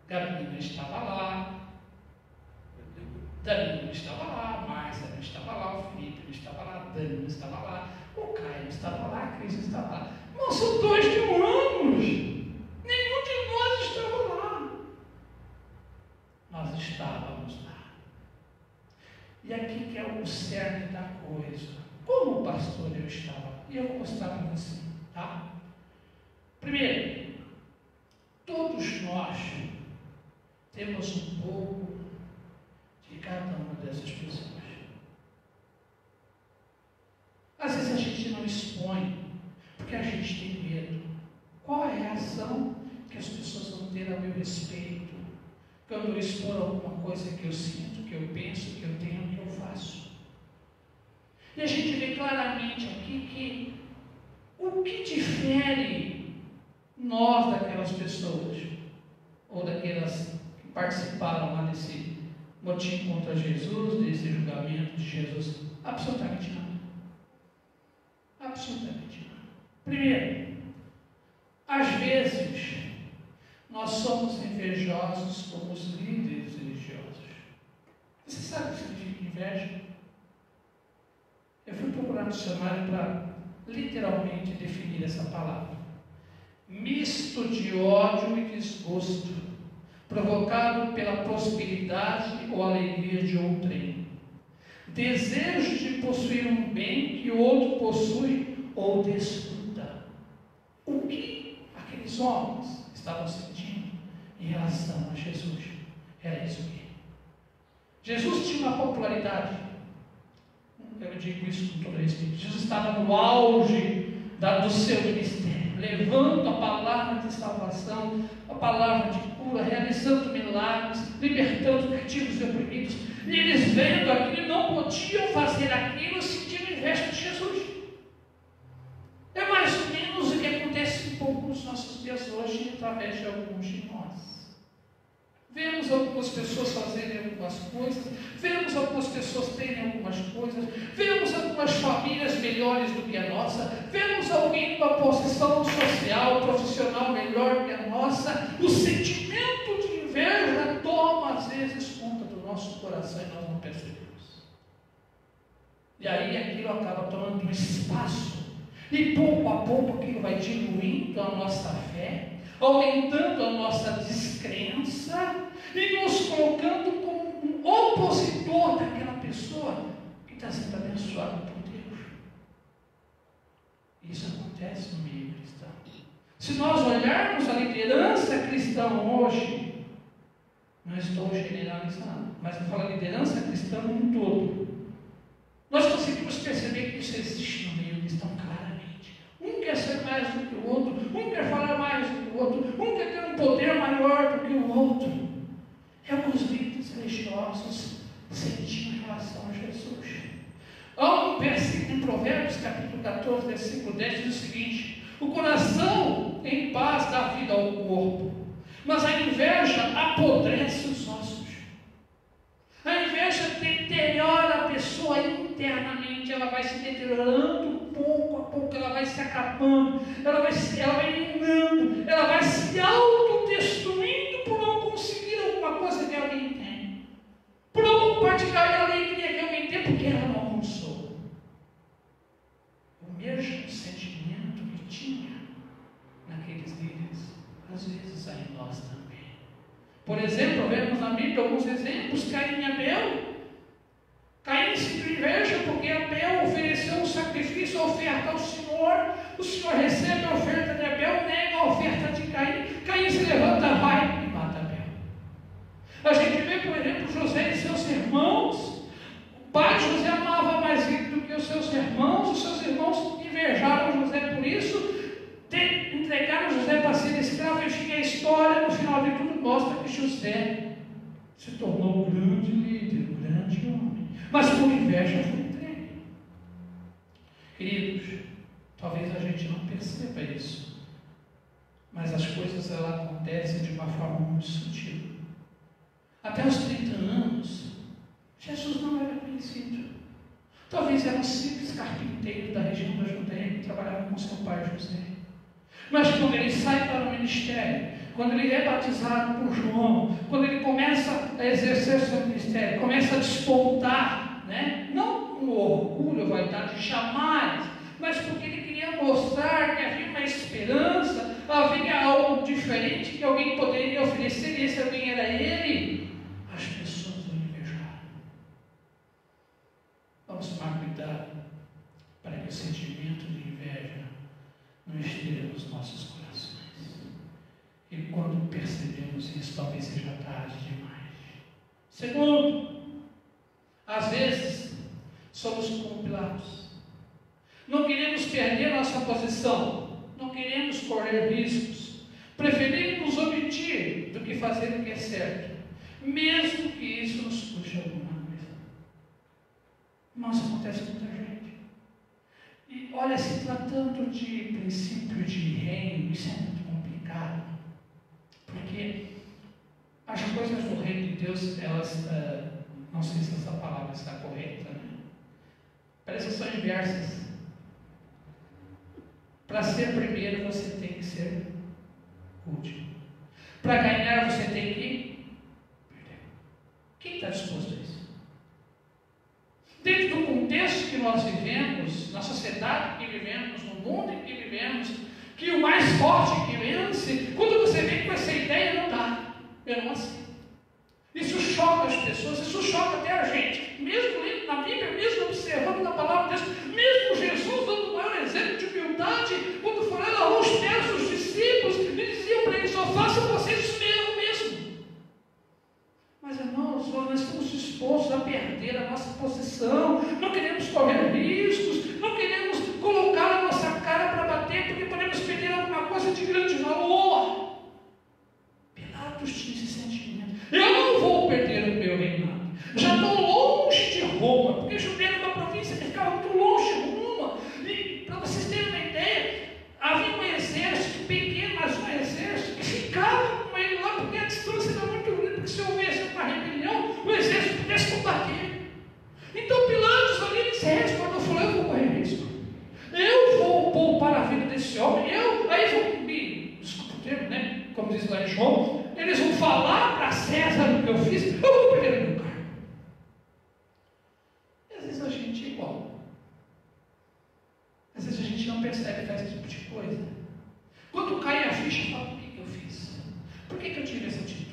Gabi não estava lá. Dani não estava lá. A Márcia não estava lá. O Felipe não estava lá. A Dani não estava lá. O Caio não estava lá. A Cris não estava lá. Não, são 2.000 anos. Nenhum de nós estava lá. Nós estávamos lá. E aqui que é o cerne da coisa. Como pastor eu estava? E eu vou mostrar para você, tá? Primeiro, todos nós temos um pouco de cada uma dessas pessoas. Às vezes a gente não expõe, porque a gente tem medo. Qual é a reação que as pessoas vão ter a meu respeito quando eu expor alguma coisa que eu sinto, que eu penso, que eu tenho, que eu faço? E a gente vê claramente aqui que o que difere nós daquelas pessoas, ou daquelas que participaram lá desse motim contra Jesus, desse julgamento de Jesus? Absolutamente nada. Absolutamente nada. Primeiro, às vezes, nós somos invejosos como os líderes religiosos. Você sabe o que significa inveja? Eu fui procurar no dicionário para literalmente definir essa palavra. Misto de ódio e desgosto, provocado pela prosperidade ou alegria de outrem. Desejo de possuir um bem que o outro possui ou desfruta. O que aqueles homens estavam sentindo em relação a Jesus era isso aqui. Jesus tinha uma popularidade. Eu digo isso com todo respeito. Jesus estava no auge do seu ministério, levando a palavra de salvação, a palavra de cura, realizando milagres, libertando cativos e oprimidos. E eles, vendo aquilo, não podiam fazer aquilo, sentindo inveja de Jesus. É mais ou menos o que acontece um pouco nos nossos dias hoje, através de alguns de nós. Vemos algumas pessoas fazerem algumas coisas, vemos algumas pessoas terem algumas coisas, vemos algumas famílias melhores do que a nossa, vemos alguém numa posição social, profissional melhor que a nossa. O sentimento de inveja toma às vezes conta do nosso coração e nós não percebemos. E aí aquilo acaba tomando um espaço, e pouco a pouco aquilo vai diluindo a nossa fé, aumentando a nossa descrença e nos colocando como um opositor daquela pessoa que está sendo abençoada por Deus. Isso acontece no meio cristão. Se nós olharmos a liderança cristã hoje, não estou generalizando, mas eu falo liderança cristã no todo, nós conseguimos perceber que isso existe no meio cristão claramente. Um quer ser mais do que o outro, um quer falar mais do que o outro, um quer ter um poder maior do que o outro. É o que os líderes religiosos sentiam em relação a Jesus. Há um versículo em Provérbios, capítulo 14, versículo 10, diz o seguinte: o coração em paz dá vida ao corpo, mas a inveja apodrece os ossos. A inveja deteriora a pessoa internamente, ela vai se deteriorando pouco a pouco, ela vai se acabando, ela vai minando, ela vai se autodestruindo por não conseguir alguma coisa que alguém tem, por não compartilhar a alegria que alguém tem, porque ela não alcançou o mesmo sentimento que tinha naqueles líderes, às vezes aí nós também. Por exemplo, vemos na Bíblia alguns exemplos: Caim e Abel. Caim sentiu inveja porque Abel ofereceu um sacrifício, a oferta ao Senhor. O Senhor recebe a oferta de Abel, nega a oferta de Caim. Caim se levanta, vai e mata Abel. A gente vê, por exemplo, José e seus irmãos. O pai José amava mais ele do que os seus irmãos. Os seus irmãos invejaram José por isso, entregaram José para ser escravo. Enfim, a história, no final de tudo, mostra que José se tornou um grande líder, um grande homem, mas por inveja foi entregue. Queridos, talvez a gente não perceba isso, mas as coisas elas acontecem de uma forma muito sutil. Até os 30 anos, Jesus não era conhecido. Talvez era um simples carpinteiro da região da Judéia que trabalhava com seu pai José. Mas quando ele sai para o ministério, quando ele é batizado por João, quando ele começa a exercer seu ministério, começa a despontar, né? Não com orgulho ou vaidade, jamais, mas porque ele queria mostrar que havia uma esperança, havia algo diferente que alguém poderia oferecer, e esse alguém era ele. As pessoas o invejaram. Vamos tomar cuidado para que o sentimento de inveja não esteja nos nossos corações. E quando percebemos isso, talvez seja tarde demais. Segundo, às vezes somos como Pilatos. Não queremos perder nossa posição, não queremos correr riscos, preferimos omitir do que fazer o que é certo, mesmo que isso nos custe alguma coisa. Mas acontece com muita gente. E olha, se tratando de princípio de reino, isso é muito complicado, porque as coisas do reino de Deus, elas, não sei se essa palavra está correta, né? Parece que são inversas. Para ser primeiro, você tem que ser último. Para ganhar, você tem que perder. Quem está disposto a isso? Dentro do contexto que nós vivemos, na sociedade que vivemos, no mundo em que vivemos, que o mais forte que vence, quando você vem com essa ideia, não dá. Eu não aceito. Isso choca as pessoas, isso choca até a gente. Mesmo lendo na Bíblia, mesmo observando na palavra de Deus, mesmo Jesus dando o maior exemplo de humildade, quando falaram aos pés dos discípulos, e diziam para eles: só façam vocês isso mesmo. Mas irmãos, nós estamos dispostos a perder a nossa posição, não queremos correr riscos, não queremos colocar a nossa cara para bater, porque podemos perder alguma coisa de grande valor. Pilatos tinha esse sentimento: eu não vou perder o meu reinado, já estou longe de Roma, porque Judéia era uma província que ficava muito longe de Roma. E para vocês terem uma ideia, havia um exército pequeno, mas um exército que ficava com ele lá, porque a distância era muito grande, porque se houvesse uma rebelião, o exército pudesse combater. Então Pilatos ali, ele se respondeu, falou: eu vou correr risco, eu vou poupar a vida desse homem, aí vou me, desculpa o termo, né? Como diz lá em João, eles vão falar para César o que eu fiz, eu vou perder o meu cargo. E às vezes a gente é igual. Às vezes a gente não percebe que faz esse tipo de coisa. Quando cai a ficha, fala: por que eu fiz? Por que eu tive essa atitude?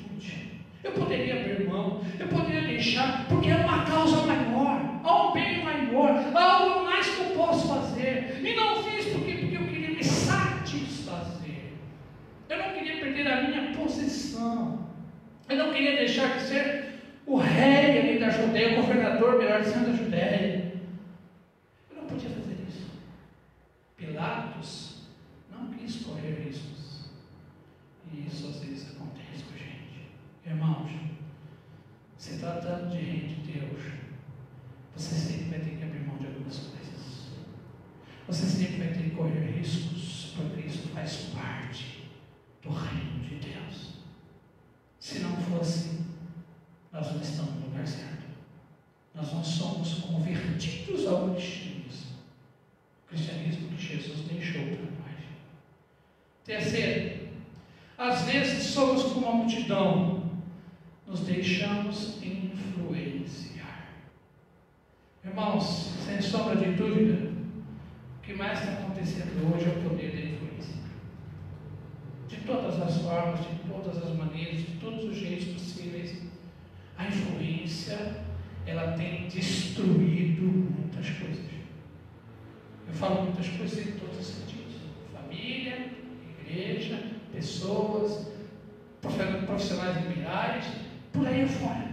Eu poderia abrir mão, eu poderia deixar, porque é uma causa maior, há um bem maior, há algo mais que eu posso fazer. E não fiz porque eu queria me satisfazer. Eu não queria perder a minha posição. Eu não queria deixar de ser o rei ali da Judéia, o governador, melhor dizendo, da Judéia. Eu não podia fazer isso. Pilatos não quis correr riscos. E isso às vezes acontece com a gente. Irmãos, se tratando de reino de Deus, você sempre vai ter que abrir mão de algumas coisas. Você sempre vai ter que correr riscos, porque isso faz parte do reino de Deus. Se não fosse, nós não estamos no lugar certo. Nós não somos convertidos ao destino. Terceiro, às vezes somos como uma multidão, nos deixamos influenciar. Irmãos, sem sombra de dúvida, o que mais está acontecendo hoje é o poder da influência. De todas as formas, de todas as maneiras, de todos os jeitos possíveis, a influência, ela tem destruído muitas coisas. Eu falo muitas coisas em todos os sentidos: família, igreja, pessoas, profissionais liberais, por aí afora,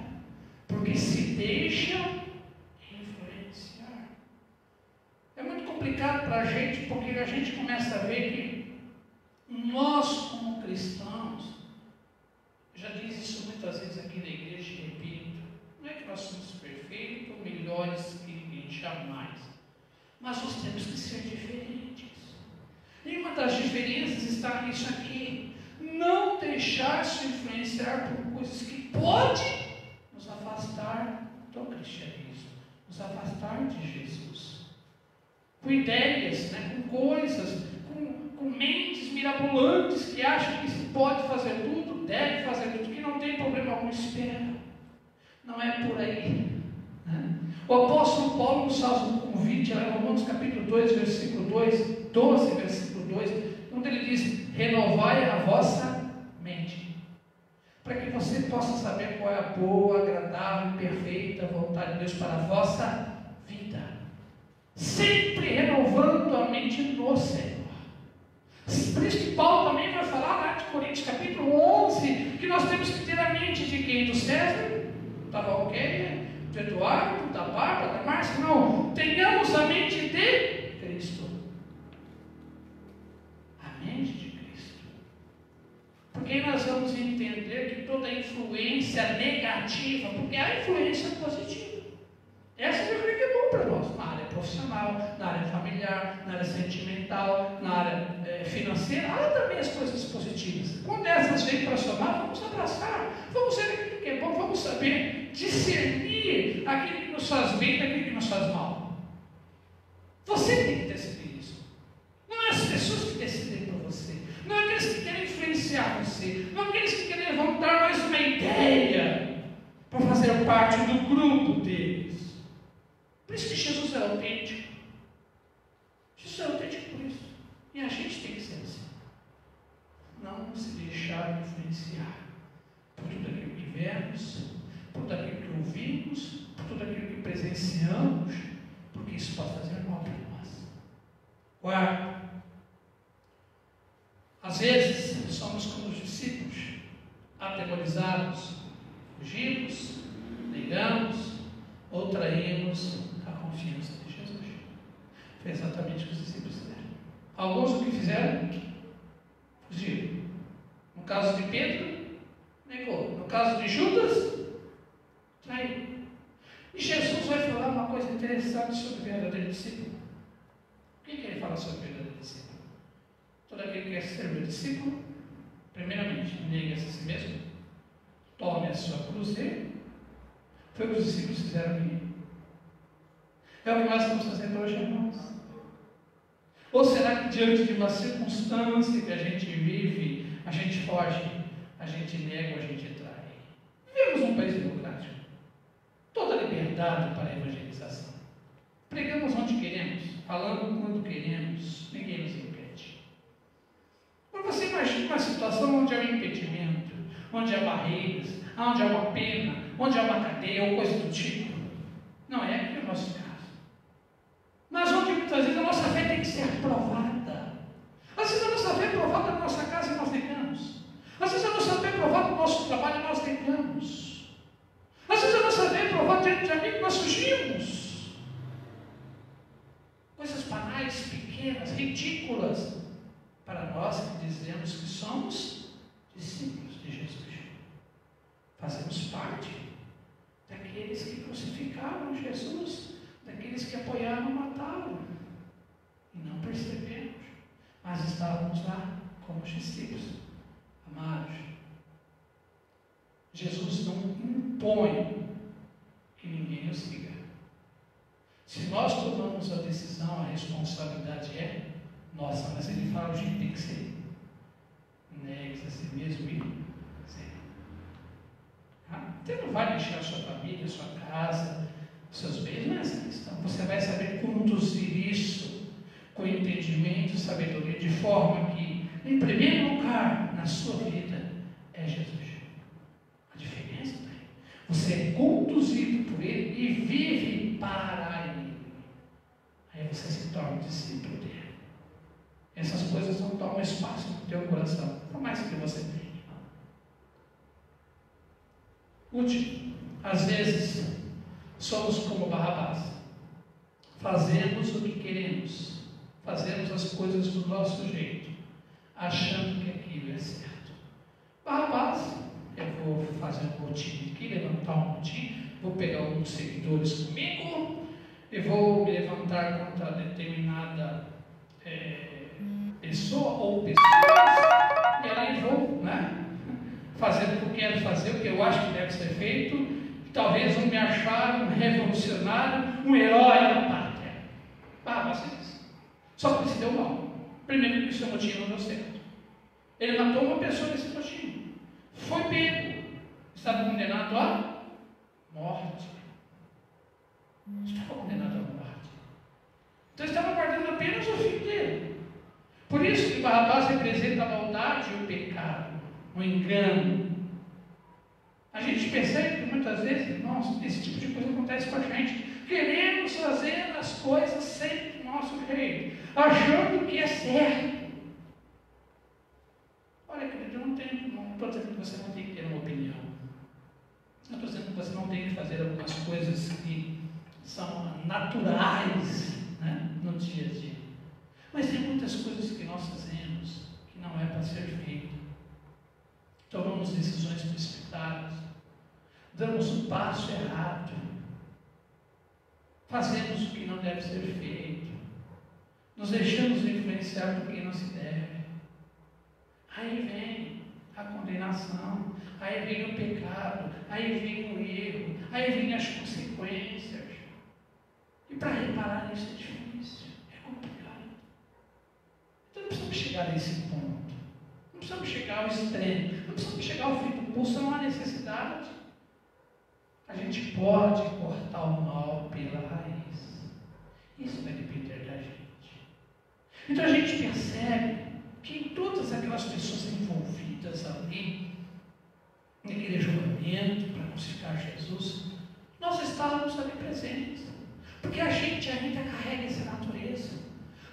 porque se deixa influenciar. É muito complicado para a gente, porque a gente começa a ver que nós, como cristãos, já diz isso muitas vezes aqui na igreja e repito, não é que nós somos perfeitos, melhores que ninguém, jamais, mas nós temos que ser diferentes. E uma das diferenças está nisso aqui: não deixar-se influenciar por coisas que podem nos afastar do cristianismo, nos afastar de Jesus, com ideias, com coisas, com mentes mirabolantes que acham que se pode fazer tudo, deve fazer tudo, que não tem problema algum, espera. Não é por aí. O apóstolo Paulo nos faz um convite, em Romanos capítulo 2, versículo 2, 12, versículo 2, onde ele diz: renovai a vossa mente, para que você possa saber qual é a boa, agradável e perfeita vontade de Deus para a vossa vida, sempre renovando a mente no Senhor. Por isso que Paulo também vai falar lá de Coríntios capítulo 11, que nós temos que ter a mente de quem? Do César, da Valquéria, do Eduardo, da Bárbara, da Márcia. Não, tenhamos a mente de Cristo. A mente de Cristo. Porque aí nós vamos entender que toda influência negativa, porque há influência positiva, essa eu creio que é bom para nós, na área profissional, na área familiar, na área sentimental, na área financeira, há também as coisas positivas. Quando essas vêm para somar, vamos abraçar, vamos ver aquilo que é bom, vamos saber discernir aquilo que nos faz bem daquilo que nos faz mal. Você tem que decidir isso. Não é as pessoas que decidem por você, não é aqueles que querem influenciar você, não é aqueles que querem levantar mais uma ideia para fazer parte do grupo deles. Por isso que Jesus é autêntico. Jesus é autêntico por isso. E a gente tem que ser assim. Não se deixar influenciar por tudo aquilo que vemos, por tudo aquilo que ouvimos, por tudo aquilo que presenciamos, porque isso pode fazer mal para nós. Quarto, às vezes somos como os discípulos, atemorizados, fugimos, negamos ou traímos a confiança de Jesus. Foi exatamente o que os discípulos fizeram. Alguns o que fizeram? Fugiram. No caso de Pedro, negou. No caso de Judas, traiu. E Jesus vai falar uma coisa interessante sobre o verdadeiro discípulo. O que ele fala sobre o verdadeiro discípulo? Todo aquele que quer ser meu discípulo, primeiramente, negue-se a si mesmo, tome a sua cruz dele. Foi o que os discípulos fizeram aqui. É o que nós estamos fazendo hoje, irmãos. Ou será que diante de uma circunstância que a gente vive, a gente foge, a gente nega, a gente trai? Vivemos num país democrático. Toda liberdade para a evangelização. Pregamos onde queremos, falando quando queremos, ninguém nos impede. Mas você imagina uma situação onde há um impedimento, onde há barreiras, onde há uma pena, onde há uma cadeia ou coisa do tipo. Não é aqui o nosso caso. Mas onde muitas vezes a nossa fé tem que ser provada. Às vezes a nossa fé é provada na nossa casa e nós negamos. Às vezes a nossa fé é provada no nosso trabalho e nós negamos. Às vezes a nossa fé é provada diante de amigos e nós fugimos. Coisas banais, pequenas, ridículas, para nós que dizemos que somos discípulos de Jesus. Fazemos parte daqueles que crucificaram Jesus, daqueles que apoiaram matá-lo. E não percebemos, mas estávamos lá como discípulos. Amados, Jesus não impõe que ninguém nos siga. Se nós tomamos a decisão, a responsabilidade é nossa, mas ele fala, a gente tem que ser. Negue-se a si mesmo e segue. Você não vai deixar a sua família, a sua casa, os seus bens, não é essa questão. Você vai saber conduzir isso com entendimento e sabedoria, de forma que, em primeiro lugar, na sua vida, é Jesus. A diferença está aí. Você é conduzido por Ele e vive para Ele. Aí você se torna discípulo dele. Essas coisas não tomam espaço no teu coração, por mais que você tenha. Último, às vezes somos como Barrabás. Fazemos o que queremos, fazemos as coisas do nosso jeito, achando que aquilo é certo. Barrabás, eu vou fazer um motim aqui, levantar um motim, vou pegar alguns seguidores comigo, eu vou me levantar contra determinada pessoa ou pessoas, e aí vou, fazer o que eu quero fazer, o que eu acho que deve ser feito. Talvez vão me achar um revolucionário, um herói da pátria. Vocês. Só que se deu mal. Primeiro, que o seu motim não deu certo. Ele matou uma pessoa nesse motim. Foi pego. Estava condenado à morte. Estava condenado à morte. Então estava guardando apenas o fim dele. Por isso que Barrabás representa a maldade e o pecado, o engano. A gente percebe que muitas vezes, nossa, esse tipo de coisa acontece com a gente. Queremos fazer as coisas sempre do nosso jeito, achando que é certo. Olha, querido, eu não estou dizendo que você não tem que ter uma opinião. Não estou dizendo que você não tem que fazer algumas coisas que são naturais, no dia a dia. Mas tem muitas coisas que nós fazemos que não é para ser feito. Tomamos decisões precipitadas, damos um passo errado, fazemos o que não deve ser feito, nos deixamos influenciar por quem não se deve. Aí vem a condenação, aí vem o pecado, aí vem o erro, aí vem as consequências. E para reparar isso é difícil, é complicado. Então não precisamos chegar a esse ponto. Não precisamos chegar ao extremo, não precisamos chegar ao fim do pulso, não há necessidade. A gente pode cortar o mal pela raiz. Isso vai depender da gente. Então a gente percebe que em todas aquelas pessoas envolvidas ali, naquele julgamento para crucificar Jesus, nós estávamos ali presentes. Porque a gente ainda carrega essa natureza.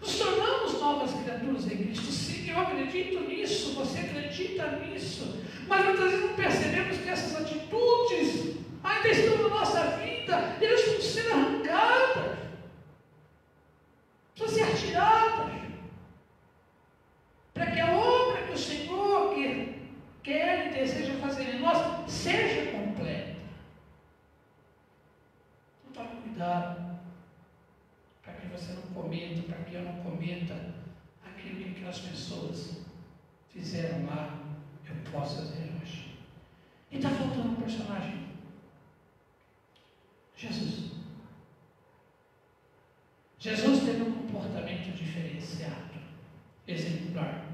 Nos tornamos novas criaturas em Cristo. Sim, eu acredito nisso, você acredita nisso. Mas muitas vezes não percebemos que essas atitudes ainda estão na nossa vida, e elas precisam ser arrancadas, precisam ser tiradas, para que a obra que o Senhor quer e deseja fazer em nós seja completa. Então tome cuidado, para que você não cometa, para que eu não cometa aquilo que aquelas pessoas fizeram lá, eu posso fazer hoje. E está faltando um personagem. Jesus teve um comportamento diferenciado, exemplar.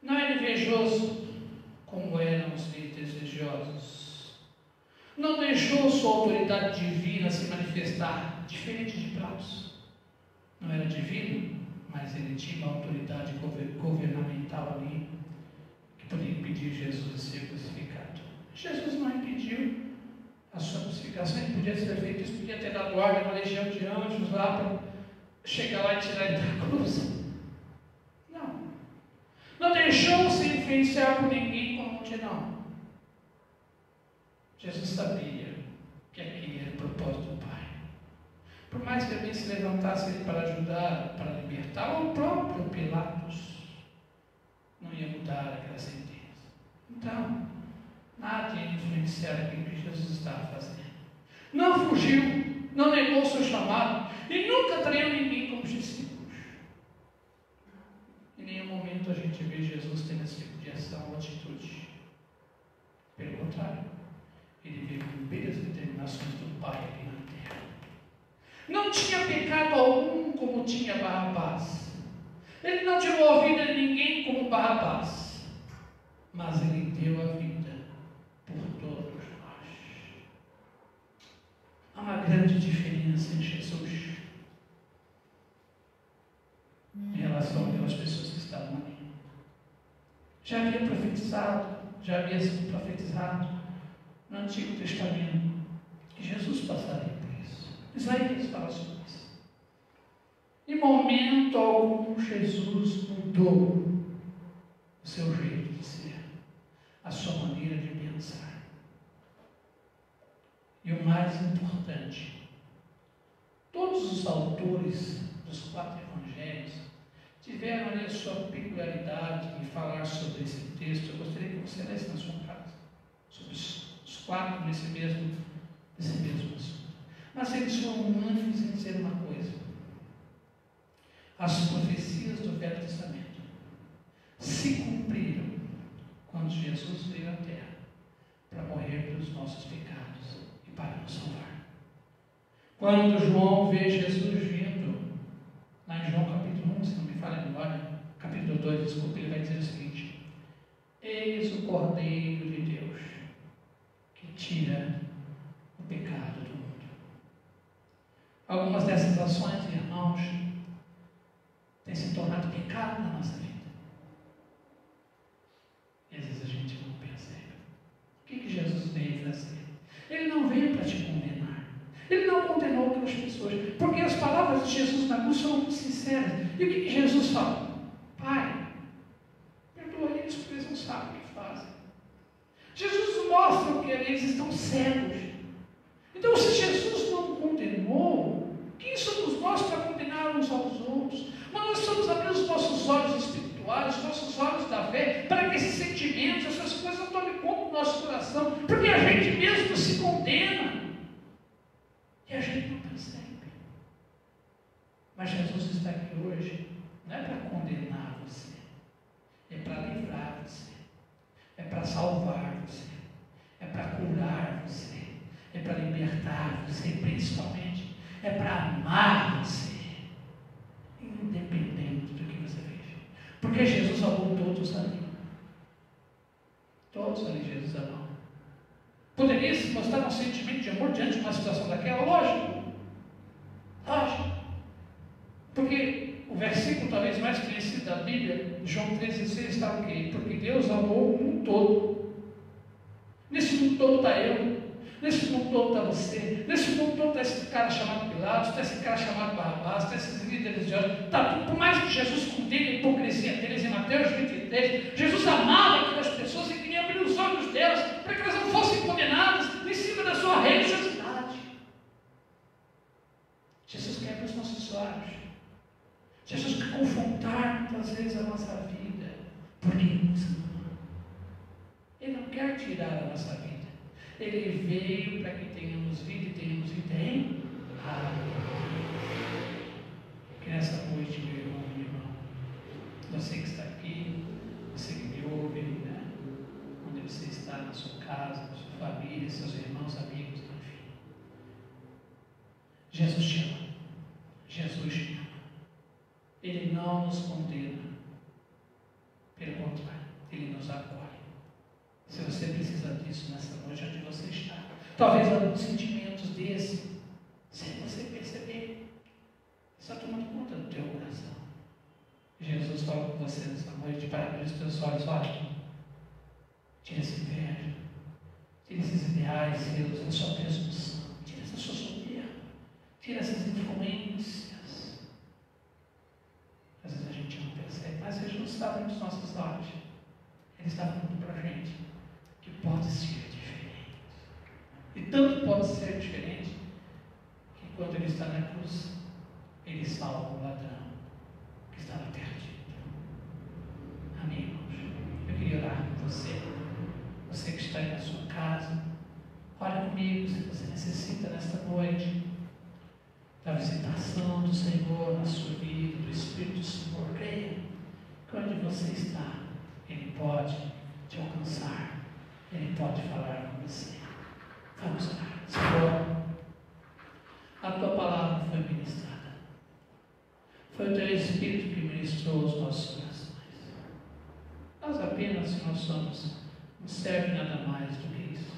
Não era invejoso como eram os líderes religiosos. Não deixou sua autoridade divina se manifestar, diferente de Pilatos. Não era divino, mas ele tinha uma autoridade governamental ali, que podia impedir Jesus de ser crucificado. Jesus não impediu a sua crucificação. Ele podia ter feito isso, podia ter dado ordem a uma legião de anjos lá para chegar lá e tirar ele da cruz. Não deixou se influenciar por ninguém como multidão. Jesus sabia que aquele era o propósito do Pai. Por mais que alguém se levantasse ele para ajudar, para libertar, o próprio Pilatos não ia mudar aquela sentença. Então, nada ia influenciar aquilo que Jesus estava fazendo. Não fugiu, não negou o seu chamado e nunca traiu ninguém como discípulos. Em nenhum momento a gente vê Jesus tendo esse tipo de ação ou atitude. Pelo contrário, ele veio cumprir as determinações do Pai aqui na terra. Não tinha pecado algum como tinha Barrabás. Ele não tirou a vida de ninguém como Barrabás. mas Ele deu a vida por todos nós. Há uma grande diferença em Jesus em relação àquelas pessoas que estavam aqui. Já havia profetizado, já havia sido profetizado no Antigo Testamento que Jesus passaria por isso. Isaías fala sobre isso. Em momento algum, Jesus mudou o seu jeito de ser, a sua maneira de pensar. E o mais importante, todos os autores dos 4 evangelhos tiveram ali a sua peculiaridade em falar sobre esse texto. Eu gostaria que você lesse na sua casa, sobre os 4 nesse mesmo assunto. Mas eles foram unânimes em dizer uma coisa: as profecias do Velho Testamento se cumpriram quando Jesus veio à Terra para morrer pelos nossos pecados e para nos salvar. Quando João vê Jesus vindo, lá em João capítulo 1, se não me falha a memória, capítulo 2, desculpa, ele vai dizer o seguinte: eis o Cordeiro de Deus que tira o pecado do mundo. Algumas dessas ações, irmãos, têm se tornado pecado na nossa vida. E às vezes a gente não percebe. O que Jesus veio fazer? Ele não veio para te condenar. Ele não condenou aquelas pessoas. Porque as palavras de Jesus na cruz são muito sinceras. E o que Jesus fala? Pai, perdoa eles porque eles não sabem o que fazem. Jesus mostra que eles estão cegos. Então, se Jesus não condenou, quem somos nós para condenar uns aos outros? Mas nós somos abrir os nossos olhos espirituais, os nossos olhos da fé, para que esses sentimentos, essas coisas não tomem conta do nosso coração, porque a gente mesmo se condena e a gente não percebe. Mas Jesus está aqui hoje, não é para condenar você, é para livrar você, é para salvar você, é para curar você, é para libertar você, principalmente, é para amar você, independente do que você fez. Porque Jesus amou todos ali. Todos ali Jesus amou. Poderia se mostrar um sentimento de amor diante de uma situação daquela? Lógico. Lógico. Porque o versículo talvez mais conhecido da Bíblia, João 3,16, está o quê? Porque Deus amou o mundo todo. Nesse mundo todo está eu. Nesse mundo todo está você. Nesse mundo todo está esse cara chamado Pilatos, está esse cara chamado Barrabás, está esses líderes religiosos. Está tudo. Por mais que Jesus condene a hipocrisia deles em Mateus 23, Jesus amava aquelas pessoas e queria abrir os olhos delas para que elas não fossem condenadas em cima da sua religiosidade. Jesus quebra os nossos olhos. Jesus quer confrontar muitas vezes a nossa vida, porque Ele nos ama. Ele não quer tirar a nossa vida. Ele veio para que tenhamos vida e tenhamos vida em que nessa noite, meu irmão, minha irmã, você que está aqui, você que me ouve, né? Onde você está, na sua casa, na sua família, seus irmãos, amigos, enfim. Jesus te ama. Jesus te ama. Ele não nos condena. Pelo contrário, Ele nos acolhe. Se você precisa disso nessa noite, onde você está, talvez alguns sentimentos desse, sem você perceber, está tomando conta do teu coração. Jesus fala com você nessa noite para abrir os teus olhos. Olha, tira essa inveja, tira esses ideais seus, a sua presunção, tira essa sua soberba, tira essas influências. Às vezes a gente não percebe, mas Jesus está abrindo os nossos olhos. Ele está falando para a gente que pode ser diferente. E tanto pode ser diferente que quando Ele está na cruz, Ele salva o ladrão que estava perdido. Amém, irmãos? Eu queria orar com você. Você que está aí na sua casa, ora comigo se você necessita nesta noite da visitação do Senhor na sua vida, do Espírito do Senhor. Creia que onde você está, Ele pode te alcançar. Ele pode falar com você. Vamos orar. Senhor, a Tua palavra foi ministrada. Foi o Teu Espírito que ministrou os nossos corações. Nós apenas apenas se nós somos, não serve nada mais do que isso.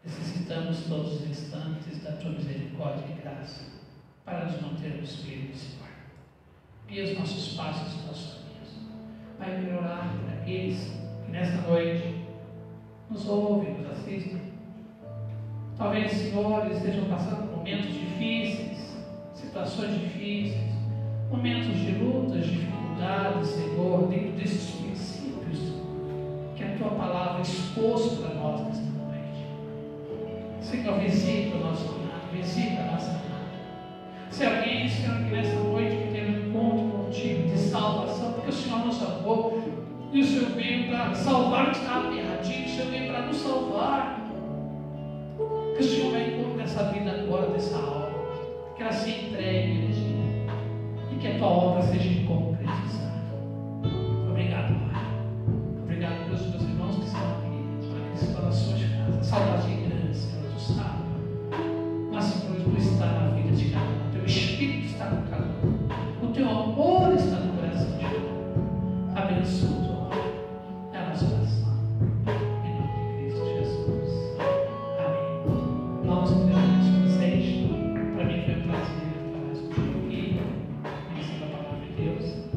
Necessitamos todos os instantes da tua misericórdia e graça para nos mantermos firmes e fortes. Guia os nossos passos e nossos caminhos. Pai, eu quero orar por aqueles que nesta noite nos ouvem, nos assistem. Talvez, Senhor, eles estejam passando por momentos difíceis, situações difíceis, momentos de lutas, dificuldades, Senhor, dentro desses princípios que a Tua Palavra expôs para nós nesta noite. Senhor, visita o nosso lado, visita a nossa alma. Se alguém, Senhor, que nesta noite que tem um encontro contigo de salvação, porque o Senhor nos salvou, e o Senhor veio para salvar o que estava erradinho, o Senhor veio para nos salvar. Que o Senhor vai encontrar nessa vida agora dessa alma, que ela se entregue, e que a Tua obra seja concretizada. Obrigado, Pai. Obrigado pelos meus irmãos que estão aqui, para que estão nas suas casas. Saudade grande, Senhor, Tu sabe. Mas, Senhor, Tu está na vida de cada um. O Teu Espírito está com cada um. O Teu amor está no coração de cada um. Abençoa Tua obra. É a nossa oração. Em nome de Cristo Jesus. Amém. Vamos terminar vocês. Para mim foi um prazer falar isso contigo aqui, conhecendo a palavra de Deus.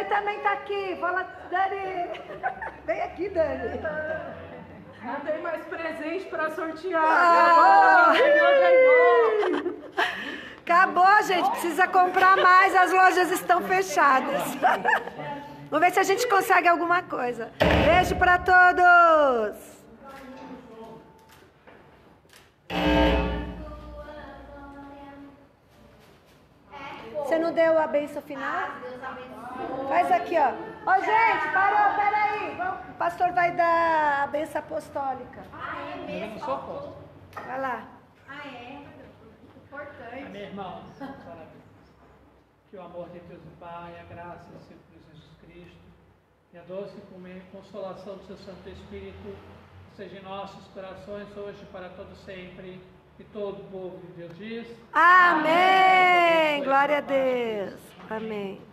Dani também está aqui. Fala, Dani. Vem aqui, Dani. Não tem mais presente para sortear. Ah, Ganhou. acabou, gente. Precisa comprar mais. As lojas estão fechadas. Vamos ver se a gente consegue alguma coisa. Beijo para todos. Você não deu a bênção final? Faz aqui, ó. Ó, gente, parou, peraí. O pastor vai dar a bênção apostólica. É Eu não sou apóstolo. Vai lá. Importante. Amém, irmãos. Que o amor de Deus o Pai, a graça do Senhor Jesus Cristo e a doce consolação do seu Santo Espírito seja em nossos corações hoje para todo sempre. E todo o povo de Deus diz: Amém. Glória a Deus. Amém.